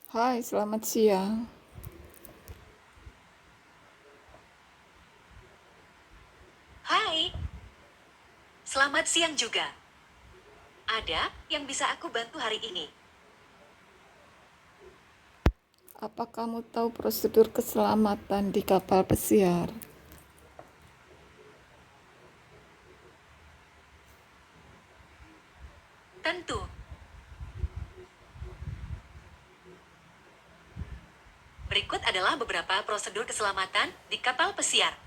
Hai, selamat siang. Hai, selamat siang juga. Ada yang bisa aku bantu hari ini? Apa kamu tahu prosedur keselamatan di kapal pesiar? Tentu, berikut adalah beberapa prosedur keselamatan di kapal pesiar.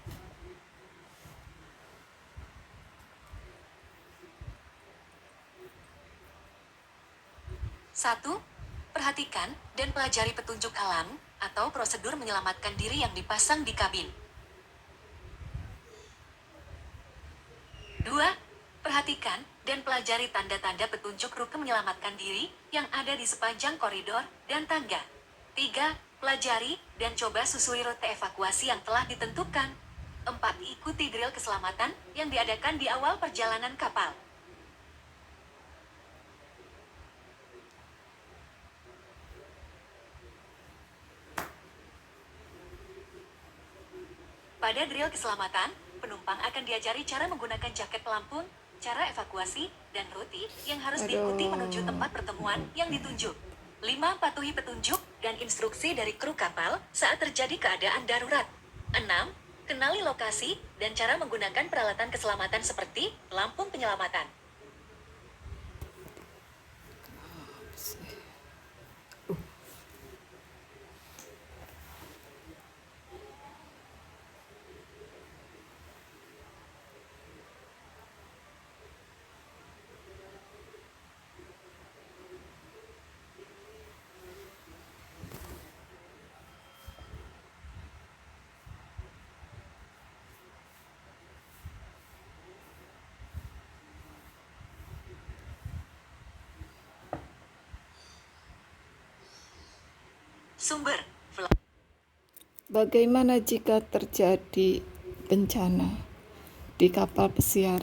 Satu, perhatikan dan pelajari petunjuk alam atau prosedur menyelamatkan diri yang dipasang di kabin. Dua, perhatikan dan pelajari tanda-tanda petunjuk rute menyelamatkan diri yang ada di sepanjang koridor dan tangga. Tiga, pelajari dan coba susui rute evakuasi yang telah ditentukan. Empat, ikuti drill keselamatan yang diadakan di awal perjalanan kapal. Pada drill keselamatan, penumpang akan diajari cara menggunakan jaket pelampung, cara evakuasi, dan rute yang harus diikuti menuju Aduh, tempat pertemuan yang ditunjuk. 5. Patuhi petunjuk dan instruksi dari kru kapal saat terjadi keadaan darurat. 6. Kenali lokasi dan cara menggunakan peralatan keselamatan seperti pelampung penyelamatan. Sumber. bagaimana jika terjadi bencana di kapal pesiar?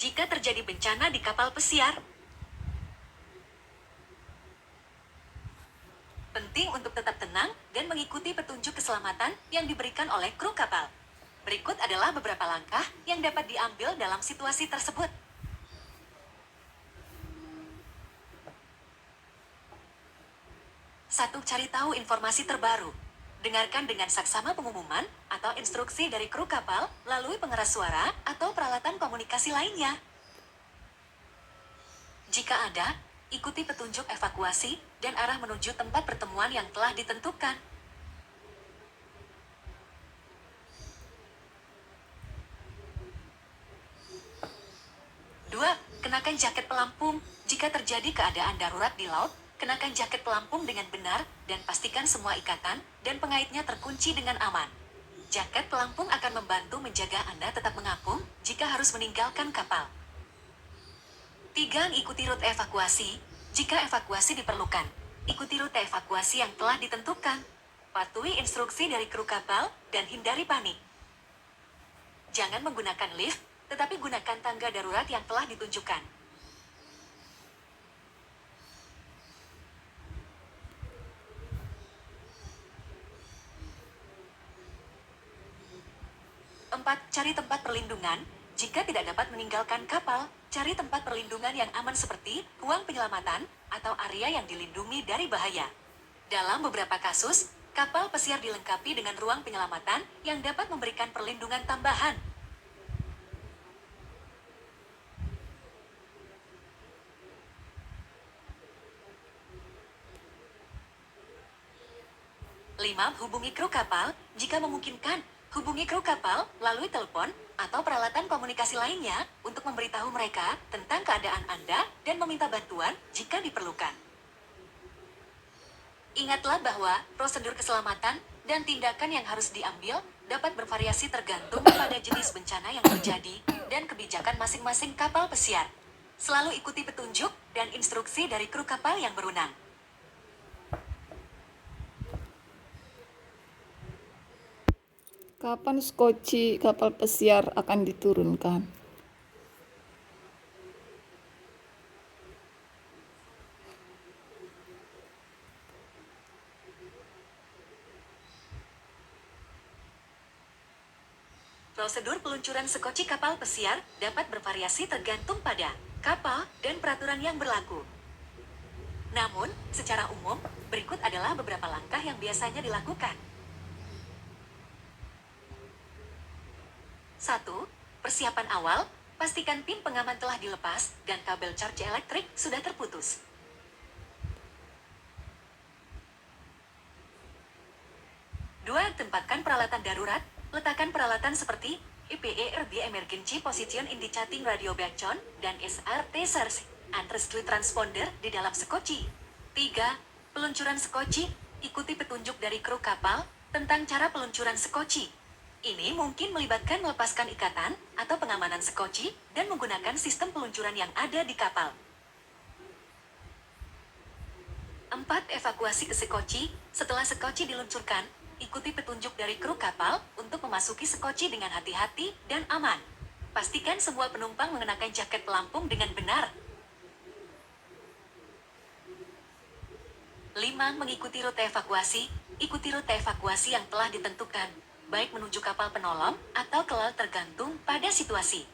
Jika terjadi bencana di kapal pesiar, penting untuk tetap tenang dan mengikuti petunjuk keselamatan yang diberikan oleh kru kapal. Berikut adalah beberapa langkah yang dapat diambil dalam situasi tersebut. 1. Cari tahu informasi terbaru. Dengarkan dengan saksama pengumuman atau instruksi dari kru kapal melalui pengeras suara atau peralatan komunikasi lainnya. Jika ada, ikuti petunjuk evakuasi dan arah menuju tempat pertemuan yang telah ditentukan. 2. Kenakan jaket pelampung. Jika terjadi keadaan darurat di laut, kenakan jaket pelampung dengan benar dan pastikan semua ikatan dan pengaitnya terkunci dengan aman. Jaket pelampung akan membantu menjaga Anda tetap mengapung jika harus meninggalkan kapal. 3. Ikuti rute evakuasi. Jika evakuasi diperlukan, ikuti rute evakuasi yang telah ditentukan. Patuhi instruksi dari kru kapal dan hindari panik. Jangan menggunakan lift, tetapi gunakan tangga darurat yang telah ditunjukkan. 4. Cari tempat perlindungan. Jika tidak dapat meninggalkan kapal, cari tempat perlindungan yang aman seperti ruang penyelamatan atau area yang dilindungi dari bahaya. Dalam beberapa kasus, kapal pesiar dilengkapi dengan ruang penyelamatan yang dapat memberikan perlindungan tambahan. 5. Hubungi kru kapal, jika memungkinkan. Hubungi kru kapal melalui telepon atau peralatan komunikasi lainnya untuk memberitahu mereka tentang keadaan Anda dan meminta bantuan jika diperlukan. Ingatlah bahwa prosedur keselamatan dan tindakan yang harus diambil dapat bervariasi tergantung pada jenis bencana yang terjadi dan kebijakan masing-masing kapal pesiar. Selalu ikuti petunjuk dan instruksi dari kru kapal yang berwenang. Kapan skoci kapal pesiar akan diturunkan? Prosedur peluncuran sekoci kapal pesiar dapat bervariasi tergantung pada kapal dan peraturan yang berlaku. Namun, secara umum, berikut adalah beberapa langkah yang biasanya dilakukan. 1. Persiapan awal, pastikan pin pengaman telah dilepas dan kabel charge elektrik sudah terputus. 2. Tempatkan peralatan darurat, letakkan peralatan seperti EPERB Emergency Position Indicating Radio Beacon dan SRT Search and Rescue Transponder di dalam sekoci. 3. Peluncuran sekoci, ikuti petunjuk dari kru kapal tentang cara peluncuran sekoci. Ini mungkin melibatkan melepaskan ikatan atau pengamanan sekoci dan menggunakan sistem peluncuran yang ada di kapal. 4. Evakuasi ke sekoci. Setelah sekoci diluncurkan, ikuti petunjuk dari kru kapal untuk memasuki sekoci dengan hati-hati dan aman. Pastikan semua penumpang mengenakan jaket pelampung dengan benar. 5. Mengikuti rute evakuasi. Ikuti rute evakuasi yang telah ditentukan, baik menuju kapal penolong atau ke laut tergantung pada situasi.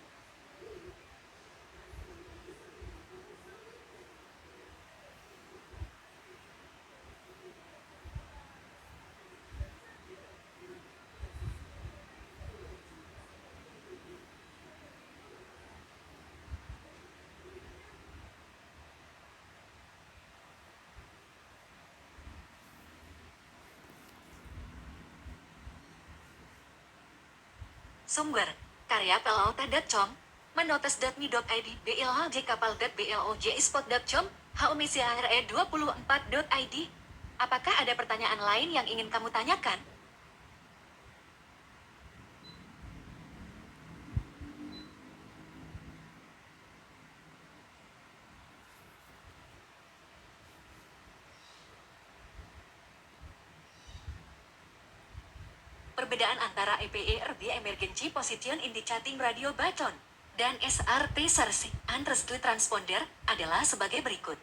Sumber, karya pelauta.com, manotes.mi.id, blhjkapal.blojspot.com, haumisiare24.id. Apakah ada pertanyaan lain yang ingin kamu tanyakan? Perbedaan antara EPERB Emergency Position Indicating Radio Beacon dan SRT Search and Rescue Transponder adalah sebagai berikut.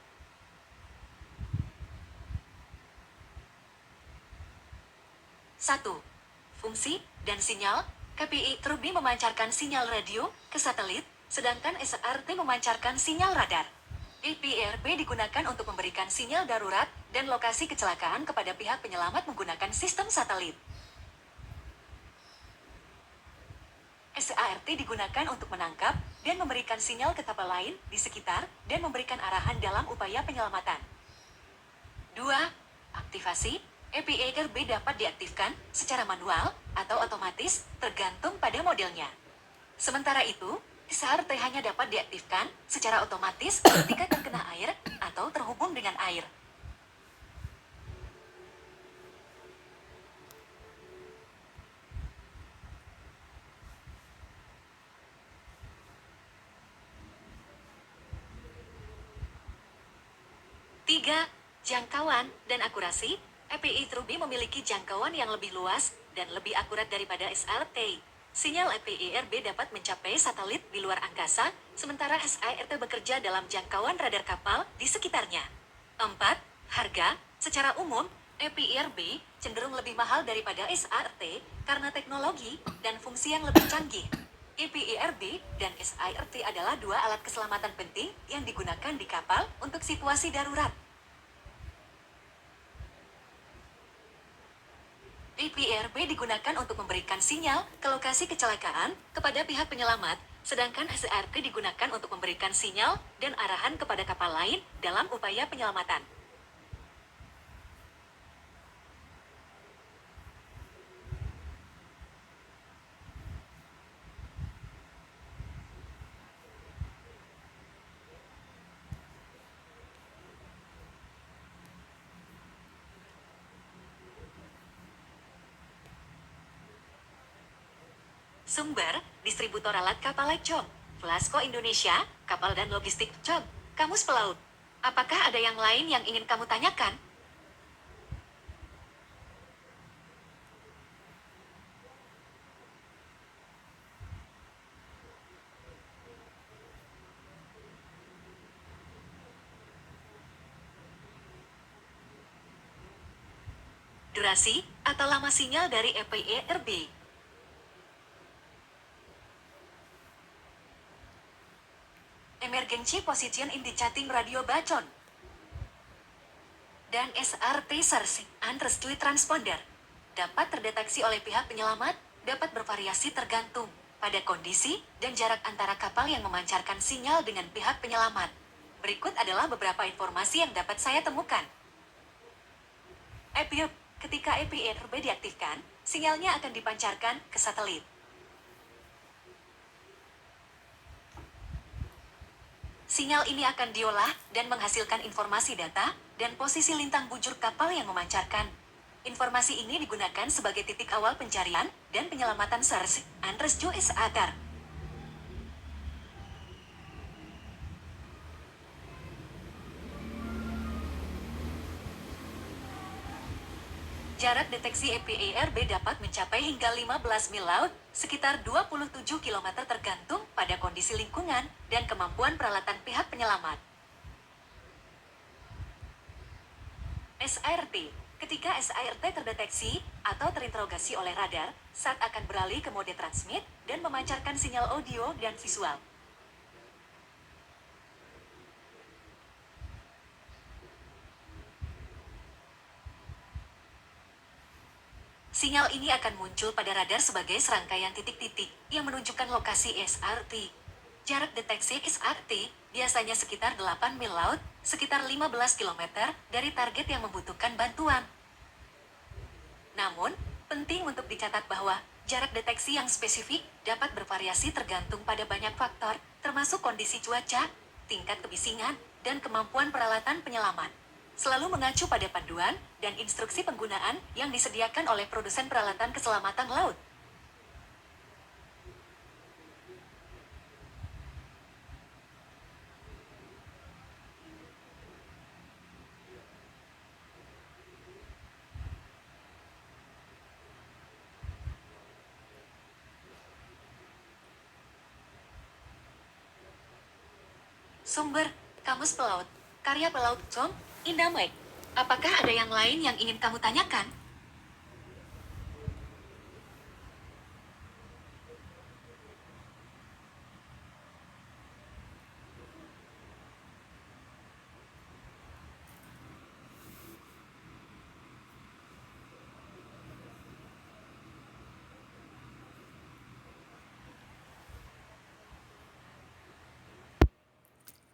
1. Fungsi dan sinyal. KPI Trubi memancarkan sinyal radio ke satelit, sedangkan SRT memancarkan sinyal radar. EPRB digunakan untuk memberikan sinyal darurat dan lokasi kecelakaan kepada pihak penyelamat menggunakan sistem satelit. SART digunakan untuk menangkap dan memberikan sinyal ke kapal lain di sekitar dan memberikan arahan dalam upaya penyelamatan. 2. Aktivasi. EPERB dapat diaktifkan secara manual atau otomatis tergantung pada modelnya. Sementara itu, SART hanya dapat diaktifkan secara otomatis ketika terkena air atau terhubung dengan air. Tiga, jangkauan dan akurasi. EPI Trubi memiliki jangkauan yang lebih luas dan lebih akurat daripada SRT. Sinyal EPERB dapat mencapai satelit di luar angkasa, sementara SART bekerja dalam jangkauan radar kapal di sekitarnya. 4. Harga. Secara umum, EPERB cenderung lebih mahal daripada SART karena teknologi dan fungsi yang lebih canggih. EPERB dan SART adalah dua alat keselamatan penting yang digunakan di kapal untuk situasi darurat. EPERB digunakan untuk memberikan sinyal ke lokasi kecelakaan kepada pihak penyelamat, sedangkan SART digunakan untuk memberikan sinyal dan arahan kepada kapal lain dalam upaya penyelamatan. Sumber, distributor alat kapal Job, Flasco Indonesia, kapal dan logistik Job, Kamus Pelaut. Apakah ada yang lain yang ingin kamu tanyakan? Durasi atau lama sinyal dari EPIRB. Emergency Position Indicating Radio Bacon. Dan SRT Searching and Rescue Transponder dapat terdeteksi oleh pihak penyelamat, dapat bervariasi tergantung pada kondisi dan jarak antara kapal yang memancarkan sinyal dengan pihak penyelamat. Berikut adalah beberapa informasi yang dapat saya temukan. EPIRB. Ketika EPIRB diaktifkan, sinyalnya akan dipancarkan ke satelit. Sinyal ini akan diolah dan menghasilkan informasi data dan posisi lintang bujur kapal yang memancarkan. Informasi ini digunakan sebagai titik awal pencarian dan penyelamatan search and rescue SAR. Jarak deteksi EPIRB dapat mencapai hingga 15 mil laut, sekitar 27 km tergantung pada kondisi lingkungan dan kemampuan peralatan pihak penyelamat. SART. Ketika SART terdeteksi atau terinterogasi oleh radar, SAT akan beralih ke mode transmit dan memancarkan sinyal audio dan visual. Sinyal ini akan muncul pada radar sebagai serangkaian titik-titik yang menunjukkan lokasi SART. Jarak deteksi SART biasanya sekitar 8 mil laut, sekitar 15 km dari target yang membutuhkan bantuan. Namun, penting untuk dicatat bahwa jarak deteksi yang spesifik dapat bervariasi tergantung pada banyak faktor, termasuk kondisi cuaca, tingkat kebisingan, dan kemampuan peralatan penyelamat. Selalu mengacu pada panduan dan instruksi penggunaan yang disediakan oleh produsen peralatan keselamatan laut. Sumber, Kamus Pelaut, karya pelaut Tom Indamek. Apakah ada yang lain yang ingin kamu tanyakan?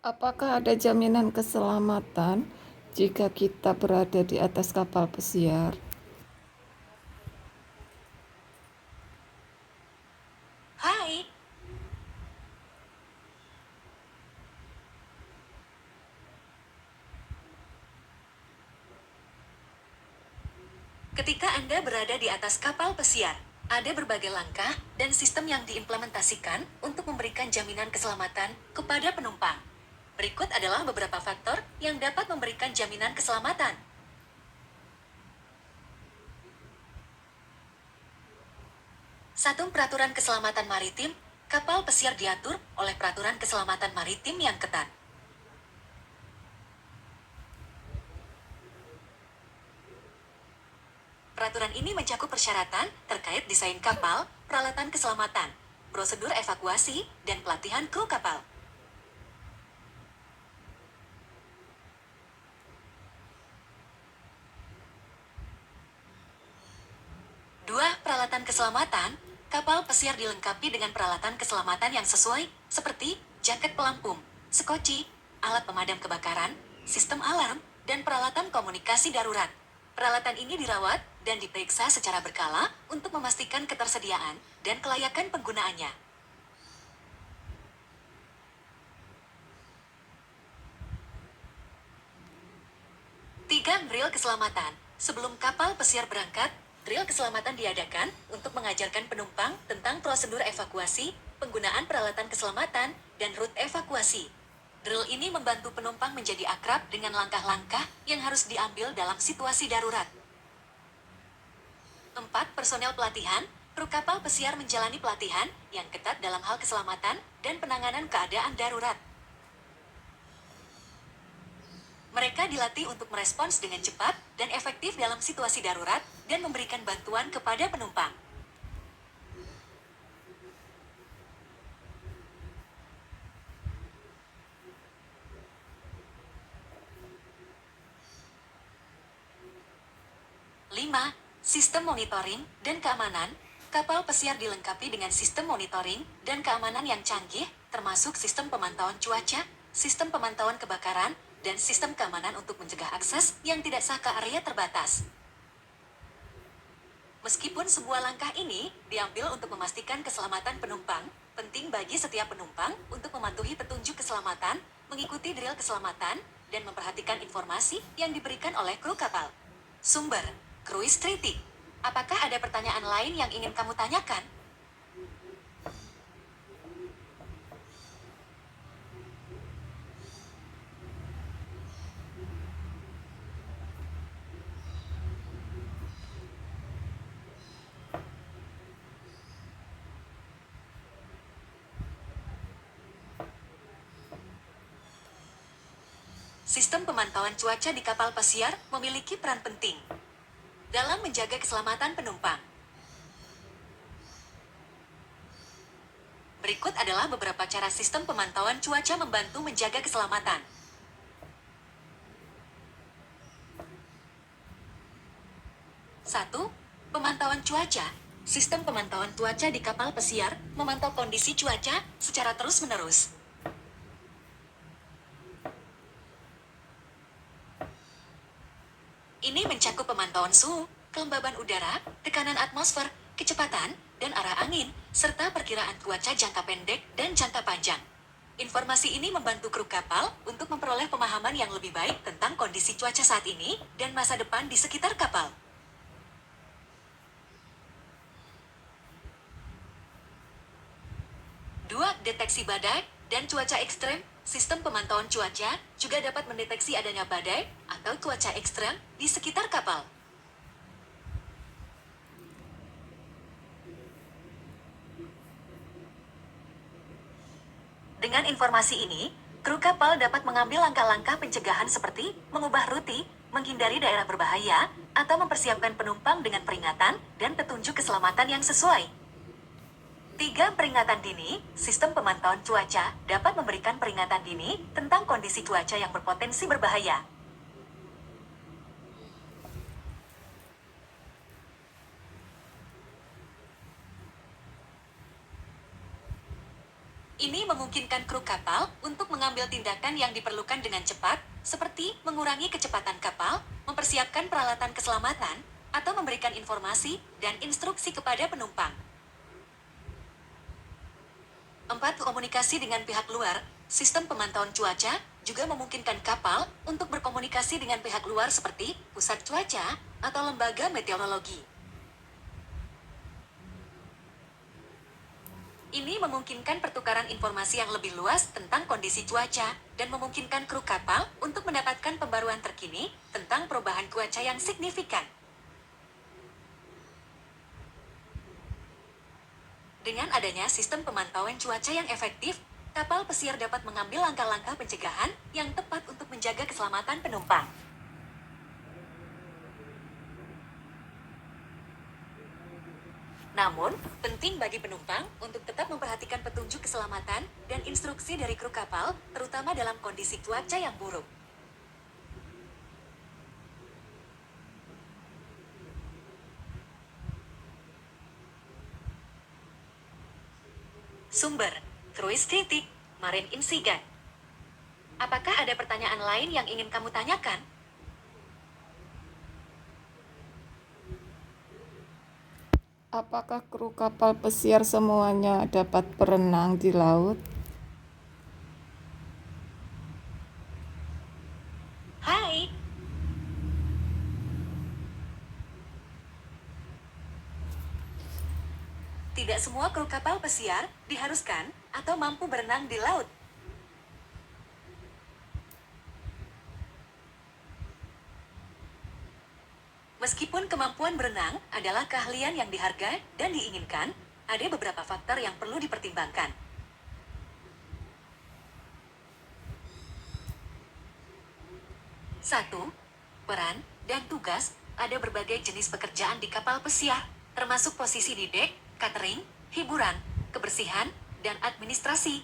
Apakah ada jaminan keselamatan jika kita berada di atas kapal pesiar? Hai, ketika Anda berada di atas kapal pesiar, ada berbagai langkah dan sistem yang diimplementasikan untuk memberikan jaminan keselamatan kepada penumpang. Berikut adalah beberapa faktor yang dapat memberikan jaminan keselamatan. Satu, peraturan keselamatan maritim. Kapal pesiar diatur oleh peraturan keselamatan maritim yang ketat. Peraturan ini mencakup persyaratan terkait desain kapal, peralatan keselamatan, prosedur evakuasi, dan pelatihan kru kapal. Dua, peralatan keselamatan. Kapal pesiar dilengkapi dengan peralatan keselamatan yang sesuai, seperti jaket pelampung, skoci, alat pemadam kebakaran, sistem alarm, dan peralatan komunikasi darurat. Peralatan ini dirawat dan diperiksa secara berkala untuk memastikan ketersediaan dan kelayakan penggunaannya. Tiga, drill keselamatan. Sebelum kapal pesiar berangkat, drill keselamatan diadakan untuk mengajarkan penumpang tentang prosedur evakuasi, penggunaan peralatan keselamatan, dan rute evakuasi. Drill ini membantu penumpang menjadi akrab dengan langkah-langkah yang harus diambil dalam situasi darurat. 4. Personel pelatihan. Kru kapal pesiar menjalani pelatihan yang ketat dalam hal keselamatan dan penanganan keadaan darurat. Mereka dilatih untuk merespons dengan cepat dan efektif dalam situasi darurat dan memberikan bantuan kepada penumpang. Lima, sistem monitoring dan keamanan. Kapal pesiar dilengkapi dengan sistem monitoring dan keamanan yang canggih, termasuk sistem pemantauan cuaca, sistem pemantauan kebakaran, dan sistem keamanan untuk mencegah akses yang tidak sah ke area terbatas. Meskipun sebuah langkah ini diambil untuk memastikan keselamatan penumpang, penting bagi setiap penumpang untuk mematuhi petunjuk keselamatan, mengikuti drill keselamatan, dan memperhatikan informasi yang diberikan oleh kru kapal. Sumber, Cruise Critic. Apakah ada pertanyaan lain yang ingin kamu tanyakan? Sistem pemantauan cuaca di kapal pesiar memiliki peran penting dalam menjaga keselamatan penumpang. Berikut adalah beberapa cara sistem pemantauan cuaca membantu menjaga keselamatan. 1. Pemantauan cuaca. Sistem pemantauan cuaca di kapal pesiar memantau kondisi cuaca secara terus-menerus. Ini mencakup pemantauan suhu, kelembaban udara, tekanan atmosfer, kecepatan, dan arah angin, serta perkiraan cuaca jangka pendek dan jangka panjang. Informasi ini membantu kru kapal untuk memperoleh pemahaman yang lebih baik tentang kondisi cuaca saat ini dan masa depan di sekitar kapal. 2. Deteksi badai dan cuaca ekstrem. Sistem pemantauan cuaca juga dapat mendeteksi adanya badai atau cuaca ekstrem di sekitar kapal. Dengan informasi ini, kru kapal dapat mengambil langkah-langkah pencegahan seperti mengubah rute, menghindari daerah berbahaya, atau mempersiapkan penumpang dengan peringatan dan petunjuk keselamatan yang sesuai. 3. Peringatan dini. Sistem pemantauan cuaca dapat memberikan peringatan dini tentang kondisi cuaca yang berpotensi berbahaya. Ini memungkinkan kru kapal untuk mengambil tindakan yang diperlukan dengan cepat, seperti mengurangi kecepatan kapal, mempersiapkan peralatan keselamatan, atau memberikan informasi dan instruksi kepada penumpang. 4. Komunikasi dengan pihak luar. Sistem pemantauan cuaca juga memungkinkan kapal untuk berkomunikasi dengan pihak luar seperti pusat cuaca atau lembaga meteorologi. Ini memungkinkan pertukaran informasi yang lebih luas tentang kondisi cuaca dan memungkinkan kru kapal untuk mendapatkan pembaruan terkini tentang perubahan cuaca yang signifikan. Dengan adanya sistem pemantauan cuaca yang efektif, kapal pesiar dapat mengambil langkah-langkah pencegahan yang tepat untuk menjaga keselamatan penumpang. Namun, penting bagi penumpang untuk tetap memperhatikan petunjuk keselamatan dan instruksi dari kru kapal, terutama dalam kondisi cuaca yang buruk. Sumber, Cruise Critic, Marine Insight. Apakah ada pertanyaan lain yang ingin kamu tanyakan? Apakah kru kapal pesiar semuanya dapat berenang di laut? Hai, tidak semua kru kapal pesiar diharuskan atau mampu berenang di laut. Meskipun kemampuan berenang adalah keahlian yang dihargai dan diinginkan, ada beberapa faktor yang perlu dipertimbangkan. 1. Peran dan tugas. Ada berbagai jenis pekerjaan di kapal pesiar, termasuk posisi di dek, catering, hiburan, kebersihan, dan administrasi.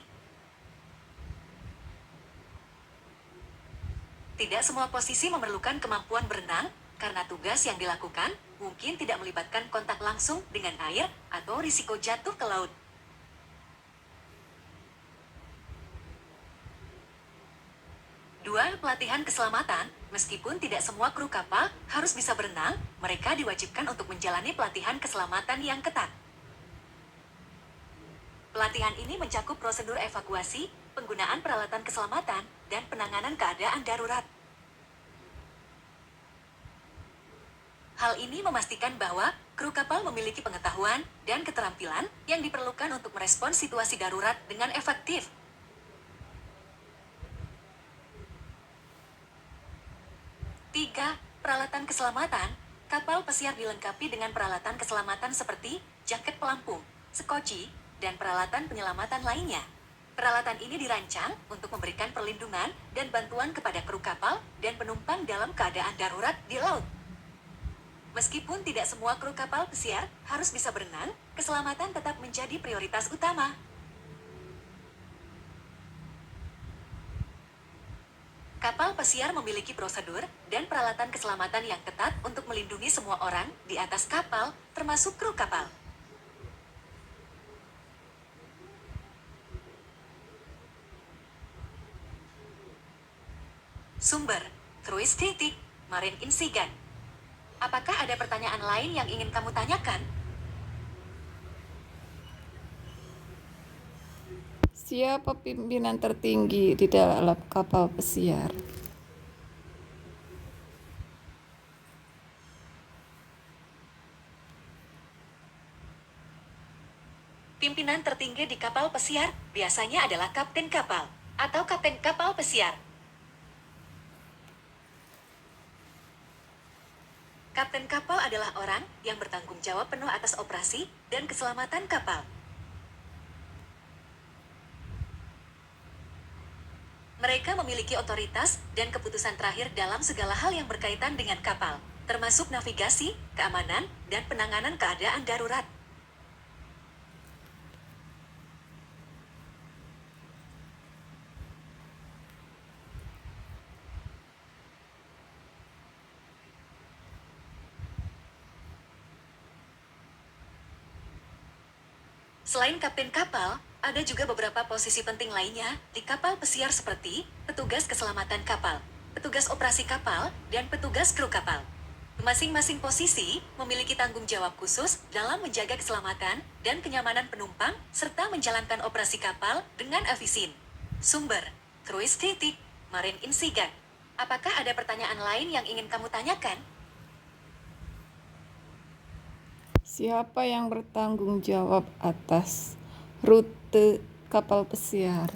Tidak semua posisi memerlukan kemampuan berenang, karena tugas yang dilakukan mungkin tidak melibatkan kontak langsung dengan air atau risiko jatuh ke laut. 2. Pelatihan keselamatan. Meskipun tidak semua kru kapal harus bisa berenang, mereka diwajibkan untuk menjalani pelatihan keselamatan yang ketat. Pelatihan ini mencakup prosedur evakuasi, penggunaan peralatan keselamatan, dan penanganan keadaan darurat. Hal ini memastikan bahwa kru kapal memiliki pengetahuan dan keterampilan yang diperlukan untuk merespons situasi darurat dengan efektif. 3. Peralatan keselamatan. Kapal pesiar dilengkapi dengan peralatan keselamatan seperti jaket pelampung, sekoci, dan peralatan penyelamatan lainnya. Peralatan ini dirancang untuk memberikan perlindungan dan bantuan kepada kru kapal dan penumpang dalam keadaan darurat di laut. Meskipun tidak semua kru kapal pesiar harus bisa berenang, keselamatan tetap menjadi prioritas utama. Kapal pesiar memiliki prosedur dan peralatan keselamatan yang ketat untuk melindungi semua orang di atas kapal, termasuk kru kapal. Sumber: Cruise Critic, Marine Insight. Apakah ada pertanyaan lain yang ingin kamu tanyakan? Siapa pimpinan tertinggi di dalam kapal pesiar? Pimpinan tertinggi di kapal pesiar biasanya adalah kapten kapal atau kapten kapal pesiar. Kapten kapal adalah orang yang bertanggung jawab penuh atas operasi dan keselamatan kapal. Mereka memiliki otoritas dan keputusan terakhir dalam segala hal yang berkaitan dengan kapal, termasuk navigasi, keamanan, dan penanganan keadaan darurat. Selain kapten kapal, ada juga beberapa posisi penting lainnya di kapal pesiar seperti petugas keselamatan kapal, petugas operasi kapal, dan petugas kru kapal. Masing-masing posisi memiliki tanggung jawab khusus dalam menjaga keselamatan dan kenyamanan penumpang serta menjalankan operasi kapal dengan efisien. Sumber: Cruise Critic, Marine Insight. Apakah ada pertanyaan lain yang ingin kamu tanyakan? Siapa yang bertanggung jawab atas rute kapal pesiar?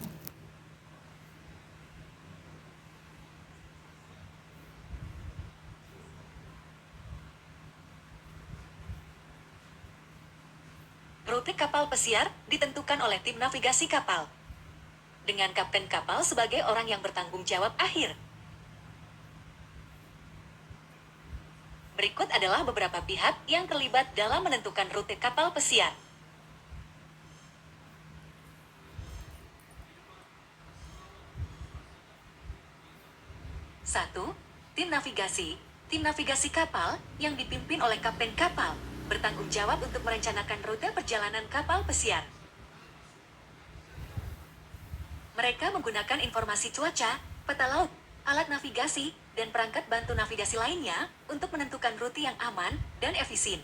Rute kapal pesiar ditentukan oleh tim navigasi kapal, dengan kapten kapal sebagai orang yang bertanggung jawab akhir. Berikut adalah beberapa pihak yang terlibat dalam menentukan rute kapal pesiar. 1. Tim navigasi. Tim navigasi kapal yang dipimpin oleh kapten kapal bertanggung jawab untuk merencanakan rute perjalanan kapal pesiar. Mereka menggunakan informasi cuaca, peta laut, alat navigasi, dan perangkat bantu navigasi lainnya untuk menentukan rute yang aman dan efisien.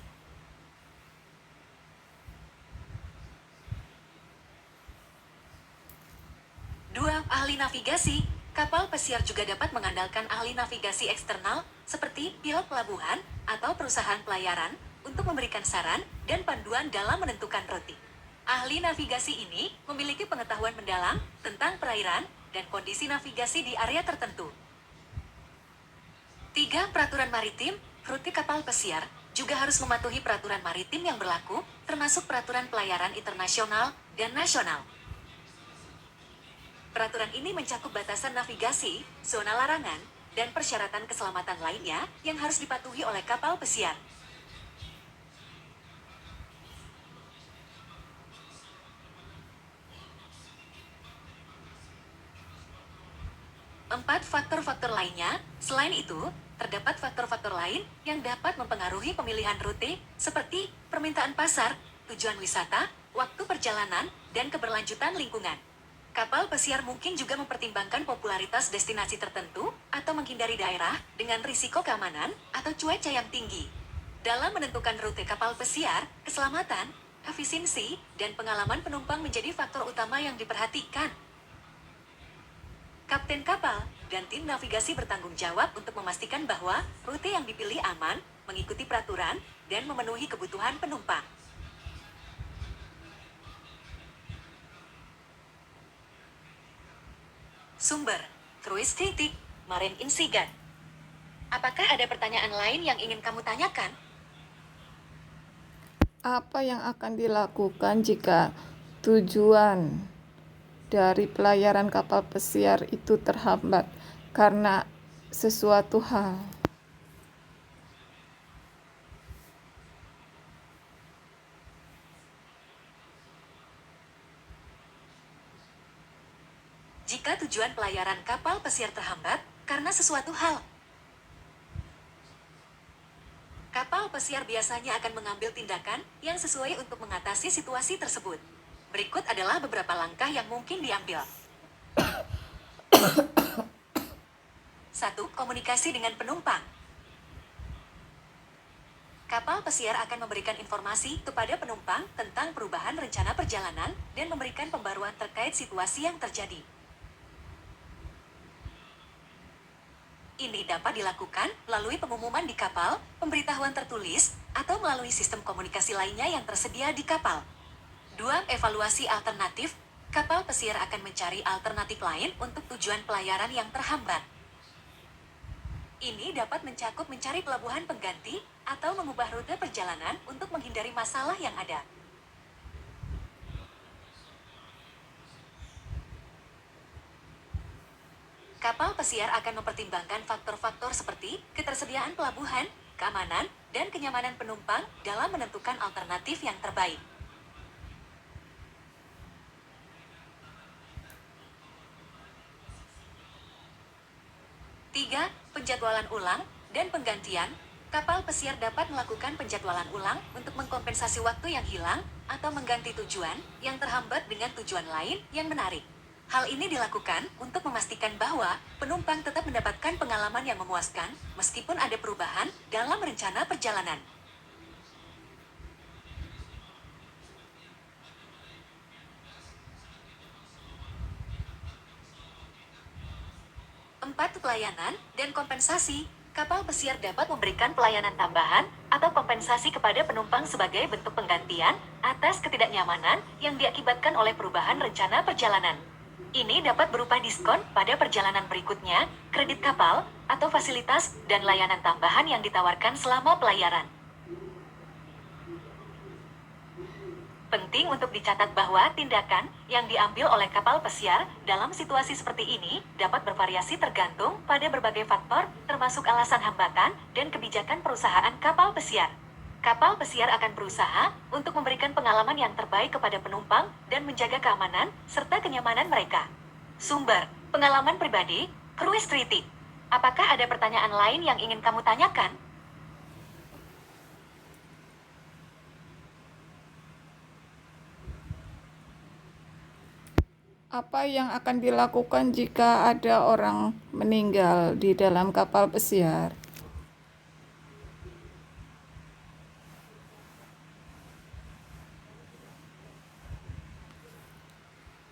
2. Ahli navigasi. Kapal pesiar juga dapat mengandalkan ahli navigasi eksternal seperti pilot pelabuhan atau perusahaan pelayaran untuk memberikan saran dan panduan dalam menentukan rute. Ahli navigasi ini memiliki pengetahuan mendalam tentang perairan dan kondisi navigasi di area tertentu. 3. Peraturan maritim. Rute kapal pesiar juga harus mematuhi peraturan maritim yang berlaku, termasuk peraturan pelayaran internasional dan nasional. Peraturan ini mencakup batasan navigasi, zona larangan, dan persyaratan keselamatan lainnya yang harus dipatuhi oleh kapal pesiar. Empat faktor-faktor lainnya, selain itu, terdapat faktor-faktor lain yang dapat mempengaruhi pemilihan rute, seperti permintaan pasar, tujuan wisata, waktu perjalanan, dan keberlanjutan lingkungan. Kapal pesiar mungkin juga mempertimbangkan popularitas destinasi tertentu atau menghindari daerah dengan risiko keamanan atau cuaca yang tinggi. Dalam menentukan rute kapal pesiar, keselamatan, efisiensi, dan pengalaman penumpang menjadi faktor utama yang diperhatikan. Kapten kapal dan tim navigasi bertanggung jawab untuk memastikan bahwa rute yang dipilih aman, mengikuti peraturan, dan memenuhi kebutuhan penumpang. Sumber: Cruise Critic, Marine Insight. Apakah ada pertanyaan lain yang ingin kamu tanyakan? Apa yang akan dilakukan jika tujuan dari pelayaran kapal pesiar itu terhambat karena sesuatu hal? Jika tujuan pelayaran kapal pesiar terhambat karena sesuatu hal, kapal pesiar biasanya akan mengambil tindakan yang sesuai untuk mengatasi situasi tersebut. Berikut adalah beberapa langkah yang mungkin diambil. 1. Komunikasi dengan penumpang. Kapal pesiar akan memberikan informasi kepada penumpang tentang perubahan rencana perjalanan dan memberikan pembaruan terkait situasi yang terjadi. Ini dapat dilakukan melalui pengumuman di kapal, pemberitahuan tertulis, atau melalui sistem komunikasi lainnya yang tersedia di kapal. 2. Evaluasi alternatif. Kapal pesiar akan mencari alternatif lain untuk tujuan pelayaran yang terhambat. Ini dapat mencakup mencari pelabuhan pengganti atau mengubah rute perjalanan untuk menghindari masalah yang ada. Kapal pesiar akan mempertimbangkan faktor-faktor seperti ketersediaan pelabuhan, keamanan, dan kenyamanan penumpang dalam menentukan alternatif yang terbaik. 3. Penjadwalan ulang dan penggantian. Kapal pesiar dapat melakukan penjadwalan ulang untuk mengkompensasi waktu yang hilang atau mengganti tujuan yang terhambat dengan tujuan lain yang menarik. Hal ini dilakukan untuk memastikan bahwa penumpang tetap mendapatkan pengalaman yang memuaskan meskipun ada perubahan dalam rencana perjalanan. 4. Pelayanan dan kompensasi. Kapal pesiar dapat memberikan pelayanan tambahan atau kompensasi kepada penumpang sebagai bentuk penggantian atas ketidaknyamanan yang diakibatkan oleh perubahan rencana perjalanan. Ini dapat berupa diskon pada perjalanan berikutnya, kredit kapal, atau fasilitas dan layanan tambahan yang ditawarkan selama pelayaran. Penting untuk dicatat bahwa tindakan yang diambil oleh kapal pesiar dalam situasi seperti ini dapat bervariasi tergantung pada berbagai faktor, termasuk alasan hambatan dan kebijakan perusahaan kapal pesiar. Kapal pesiar akan berusaha untuk memberikan pengalaman yang terbaik kepada penumpang dan menjaga keamanan serta kenyamanan mereka. Sumber: pengalaman pribadi, Cruise Critic. Apakah ada pertanyaan lain yang ingin kamu tanyakan? Apa yang akan dilakukan jika ada orang meninggal di dalam kapal pesiar?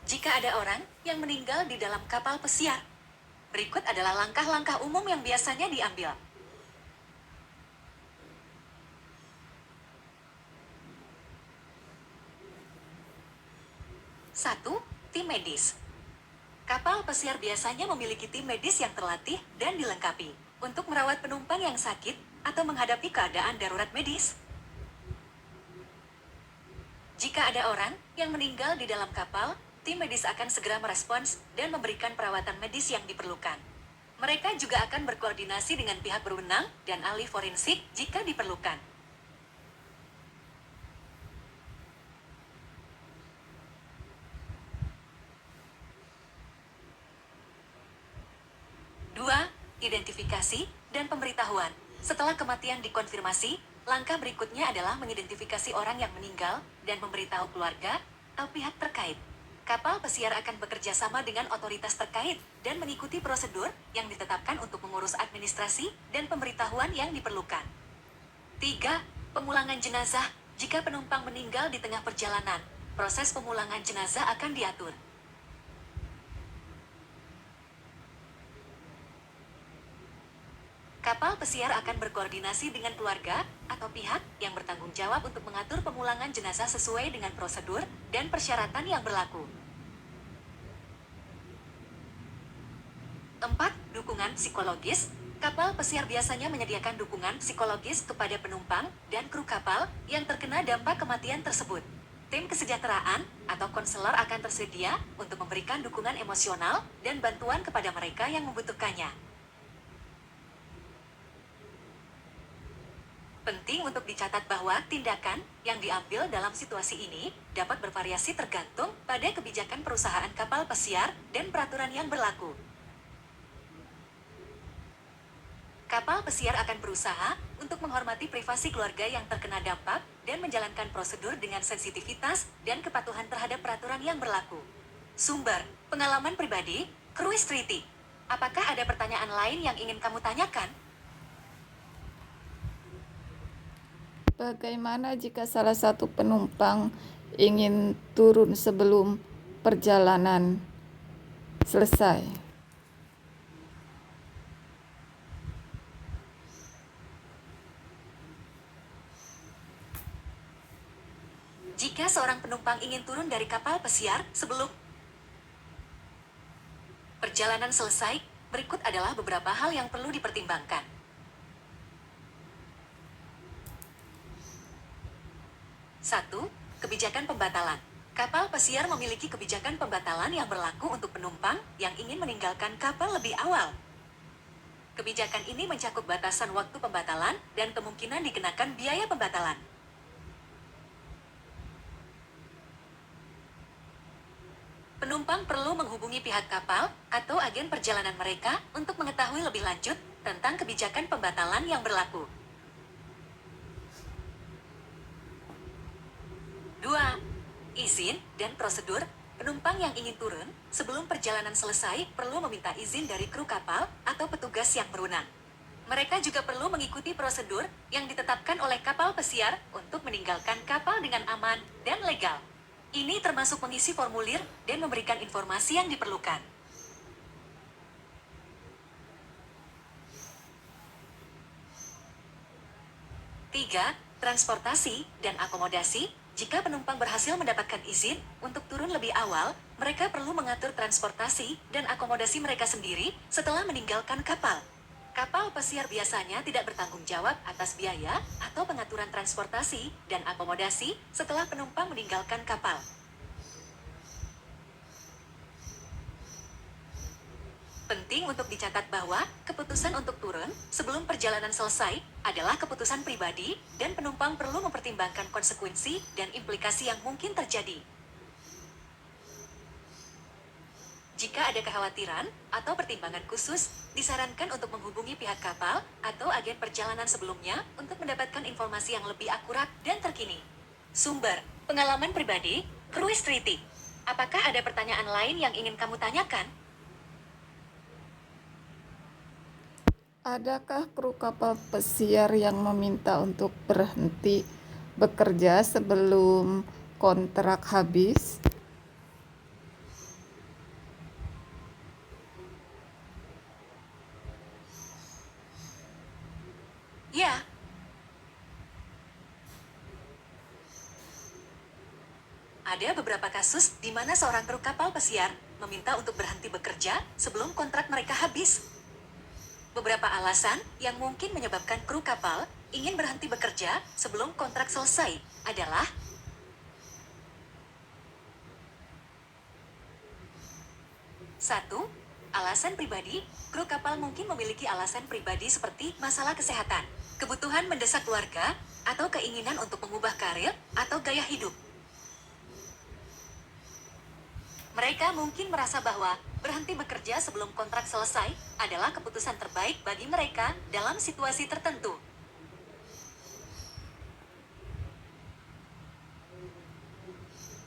Jika ada orang yang meninggal di dalam kapal pesiar, berikut adalah langkah-langkah umum yang biasanya diambil. 1. Tim medis. Kapal pesiar biasanya memiliki tim medis yang terlatih dan dilengkapi untuk merawat penumpang yang sakit atau menghadapi keadaan darurat medis. Jika ada orang yang meninggal di dalam kapal, tim medis akan segera merespons dan memberikan perawatan medis yang diperlukan. Mereka juga akan berkoordinasi dengan pihak berwenang dan ahli forensik jika diperlukan. Dua, identifikasi dan pemberitahuan. Setelah kematian dikonfirmasi, langkah berikutnya adalah mengidentifikasi orang yang meninggal dan memberitahu keluarga atau pihak terkait. Kapal pesiar akan bekerja sama dengan otoritas terkait dan mengikuti prosedur yang ditetapkan untuk mengurus administrasi dan pemberitahuan yang diperlukan. 3. Pemulangan jenazah. Jika penumpang meninggal di tengah perjalanan, proses pemulangan jenazah akan diatur. Kapal pesiar akan berkoordinasi dengan keluarga atau pihak yang bertanggung jawab untuk mengatur pemulangan jenazah sesuai dengan prosedur dan persyaratan yang berlaku. 4. Dukungan psikologis. Kapal pesiar biasanya menyediakan dukungan psikologis kepada penumpang dan kru kapal yang terkena dampak kematian tersebut. Tim kesejahteraan atau konselor akan tersedia untuk memberikan dukungan emosional dan bantuan kepada mereka yang membutuhkannya. Penting untuk dicatat bahwa tindakan yang diambil dalam situasi ini dapat bervariasi tergantung pada kebijakan perusahaan kapal pesiar dan peraturan yang berlaku. Kapal pesiar akan berusaha untuk menghormati privasi keluarga yang terkena dampak dan menjalankan prosedur dengan sensitivitas dan kepatuhan terhadap peraturan yang berlaku. Sumber, pengalaman pribadi, Cruise Treaty. Apakah ada pertanyaan lain yang ingin kamu tanyakan? Bagaimana jika salah satu penumpang ingin turun sebelum perjalanan selesai? Jika seorang penumpang ingin turun dari kapal pesiar sebelum perjalanan selesai, berikut adalah beberapa hal yang perlu dipertimbangkan. 1. Kebijakan pembatalan. Kapal pesiar memiliki kebijakan pembatalan yang berlaku untuk penumpang yang ingin meninggalkan kapal lebih awal. Kebijakan ini mencakup batasan waktu pembatalan dan kemungkinan dikenakan biaya pembatalan. Penumpang perlu menghubungi pihak kapal atau agen perjalanan mereka untuk mengetahui lebih lanjut tentang kebijakan pembatalan yang berlaku. 2. Izin dan prosedur. Penumpang yang ingin turun sebelum perjalanan selesai perlu meminta izin dari kru kapal atau petugas yang berwenang. Mereka juga perlu mengikuti prosedur yang ditetapkan oleh kapal pesiar untuk meninggalkan kapal dengan aman dan legal. Ini termasuk mengisi formulir dan memberikan informasi yang diperlukan. 3. Transportasi dan akomodasi. Jika penumpang berhasil mendapatkan izin untuk turun lebih awal, mereka perlu mengatur transportasi dan akomodasi mereka sendiri setelah meninggalkan kapal. Kapal pesiar biasanya tidak bertanggung jawab atas biaya atau pengaturan transportasi dan akomodasi setelah penumpang meninggalkan kapal. Penting untuk dicatat bahwa keputusan untuk turun sebelum perjalanan selesai adalah keputusan pribadi dan penumpang perlu mempertimbangkan konsekuensi dan implikasi yang mungkin terjadi. Jika ada kekhawatiran atau pertimbangan khusus, disarankan untuk menghubungi pihak kapal atau agen perjalanan sebelumnya untuk mendapatkan informasi yang lebih akurat dan terkini. Sumber, pengalaman pribadi, Cruise Treaty. Apakah ada pertanyaan lain yang ingin kamu tanyakan? Adakah kru kapal pesiar yang meminta untuk berhenti bekerja sebelum kontrak habis? Ya. Ada beberapa kasus di mana seorang kru kapal pesiar meminta untuk berhenti bekerja sebelum kontrak mereka habis. Beberapa alasan yang mungkin menyebabkan kru kapal ingin berhenti bekerja sebelum kontrak selesai adalah: 1. Alasan pribadi, kru kapal mungkin memiliki alasan pribadi seperti masalah kesehatan, kebutuhan mendesak keluarga, atau keinginan untuk mengubah karir atau gaya hidup. Mereka mungkin merasa bahwa berhenti bekerja sebelum kontrak selesai adalah keputusan terbaik bagi mereka dalam situasi tertentu.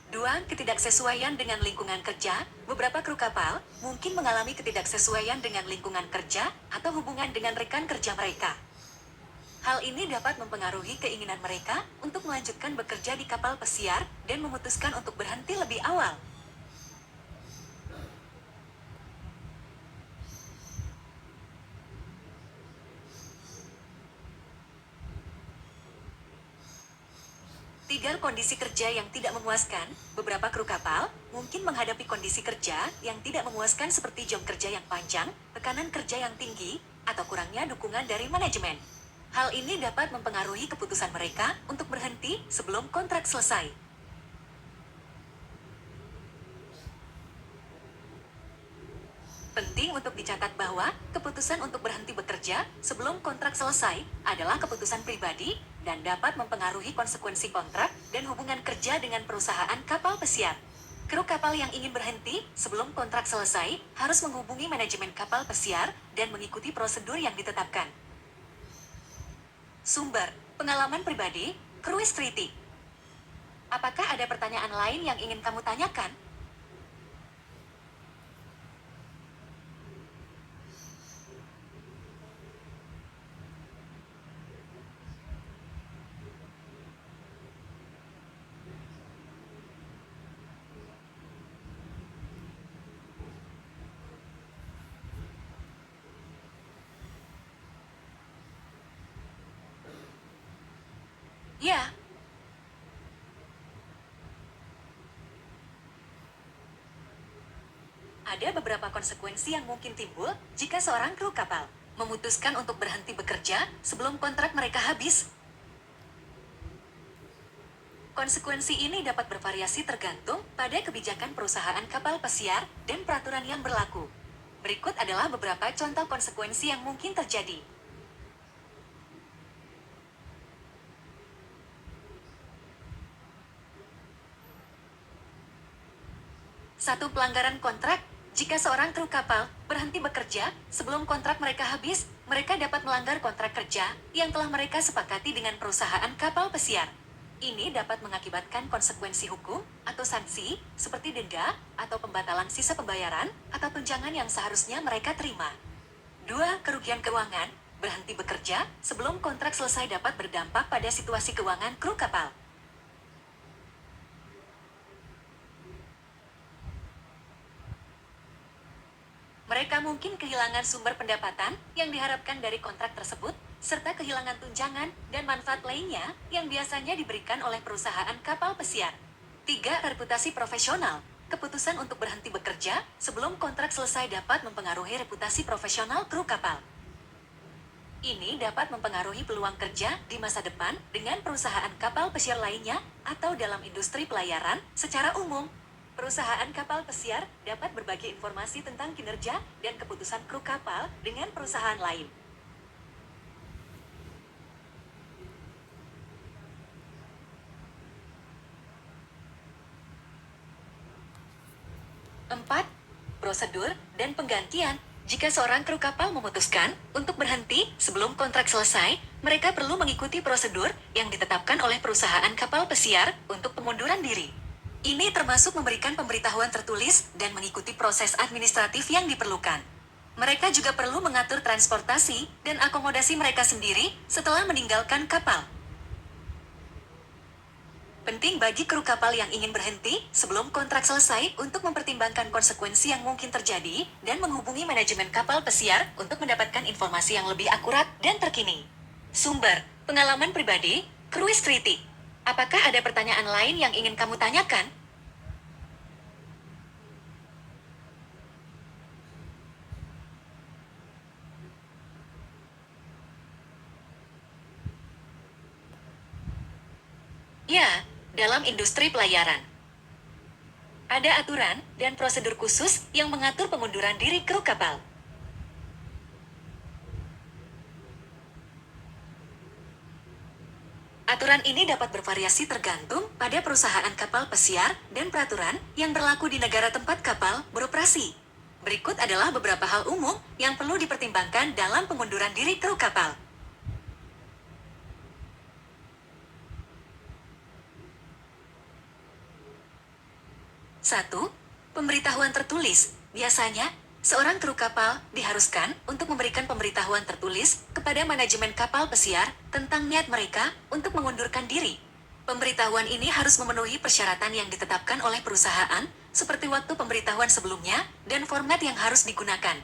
Dua, ketidaksesuaian dengan lingkungan kerja. Beberapa kru kapal mungkin mengalami ketidaksesuaian dengan lingkungan kerja atau hubungan dengan rekan kerja mereka. Hal ini dapat mempengaruhi keinginan mereka untuk melanjutkan bekerja di kapal pesiar dan memutuskan untuk berhenti lebih awal. Tiga, kondisi kerja yang tidak memuaskan. Beberapa kru kapal mungkin menghadapi kondisi kerja yang tidak memuaskan seperti jam kerja yang panjang, tekanan kerja yang tinggi, atau kurangnya dukungan dari manajemen. Hal ini dapat mempengaruhi keputusan mereka untuk berhenti sebelum kontrak selesai. Penting untuk dicatat bahwa keputusan untuk berhenti bekerja sebelum kontrak selesai adalah keputusan pribadi dan dapat mempengaruhi konsekuensi kontrak dan hubungan kerja dengan perusahaan kapal pesiar. Kru kapal yang ingin berhenti sebelum kontrak selesai harus menghubungi manajemen kapal pesiar dan mengikuti prosedur yang ditetapkan. Sumber, pengalaman pribadi, cruise treaty. Apakah ada pertanyaan lain yang ingin kamu tanyakan? Ya, ada beberapa konsekuensi yang mungkin timbul jika seorang kru kapal memutuskan untuk berhenti bekerja sebelum kontrak mereka habis. Konsekuensi ini dapat bervariasi tergantung pada kebijakan perusahaan kapal pesiar dan peraturan yang berlaku. Berikut adalah beberapa contoh konsekuensi yang mungkin terjadi. Satu, pelanggaran kontrak. Jika seorang kru kapal berhenti bekerja sebelum kontrak mereka habis, mereka dapat melanggar kontrak kerja yang telah mereka sepakati dengan perusahaan kapal pesiar. Ini dapat mengakibatkan konsekuensi hukum atau sanksi seperti denda atau pembatalan sisa pembayaran atau tunjangan yang seharusnya mereka terima. Dua, kerugian keuangan. Berhenti bekerja sebelum kontrak selesai dapat berdampak pada situasi keuangan kru kapal. Mereka mungkin kehilangan sumber pendapatan yang diharapkan dari kontrak tersebut, serta kehilangan tunjangan dan manfaat lainnya yang biasanya diberikan oleh perusahaan kapal pesiar. Tiga, reputasi profesional. Keputusan untuk berhenti bekerja sebelum kontrak selesai dapat mempengaruhi reputasi profesional kru kapal. Ini dapat mempengaruhi peluang kerja di masa depan dengan perusahaan kapal pesiar lainnya atau dalam industri pelayaran secara umum. Perusahaan kapal pesiar dapat berbagi informasi tentang kinerja dan keputusan kru kapal dengan perusahaan lain. Empat, prosedur dan penggantian. Jika seorang kru kapal memutuskan untuk berhenti sebelum kontrak selesai, mereka perlu mengikuti prosedur yang ditetapkan oleh perusahaan kapal pesiar untuk pengunduran diri. Ini termasuk memberikan pemberitahuan tertulis dan mengikuti proses administratif yang diperlukan. Mereka juga perlu mengatur transportasi dan akomodasi mereka sendiri setelah meninggalkan kapal. Penting bagi kru kapal yang ingin berhenti sebelum kontrak selesai untuk mempertimbangkan konsekuensi yang mungkin terjadi dan menghubungi manajemen kapal pesiar untuk mendapatkan informasi yang lebih akurat dan terkini. Sumber, pengalaman pribadi, cruise treaty. Apakah ada pertanyaan lain yang ingin kamu tanyakan? Ya, dalam industri pelayaran. Ada aturan dan prosedur khusus yang mengatur pengunduran diri kru kapal. Aturan ini dapat bervariasi tergantung pada perusahaan kapal pesiar dan peraturan yang berlaku di negara tempat kapal beroperasi. Berikut adalah beberapa hal umum yang perlu dipertimbangkan dalam pengunduran diri kru kapal. 1. Pemberitahuan tertulis. Biasanya, seorang kru kapal diharuskan untuk memberikan pemberitahuan tertulis kepada manajemen kapal pesiar tentang niat mereka untuk mengundurkan diri. Pemberitahuan ini harus memenuhi persyaratan yang ditetapkan oleh perusahaan, seperti waktu pemberitahuan sebelumnya dan format yang harus digunakan.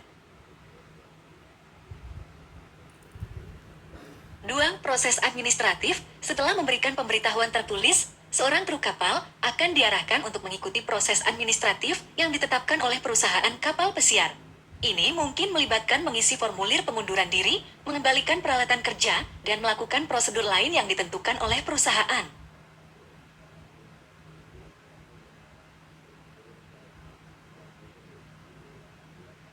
2. Proses administratif. Setelah memberikan pemberitahuan tertulis, seorang kru kapal akan diarahkan untuk mengikuti proses administratif yang ditetapkan oleh perusahaan kapal pesiar. Ini mungkin melibatkan mengisi formulir pengunduran diri, mengembalikan peralatan kerja, dan melakukan prosedur lain yang ditentukan oleh perusahaan.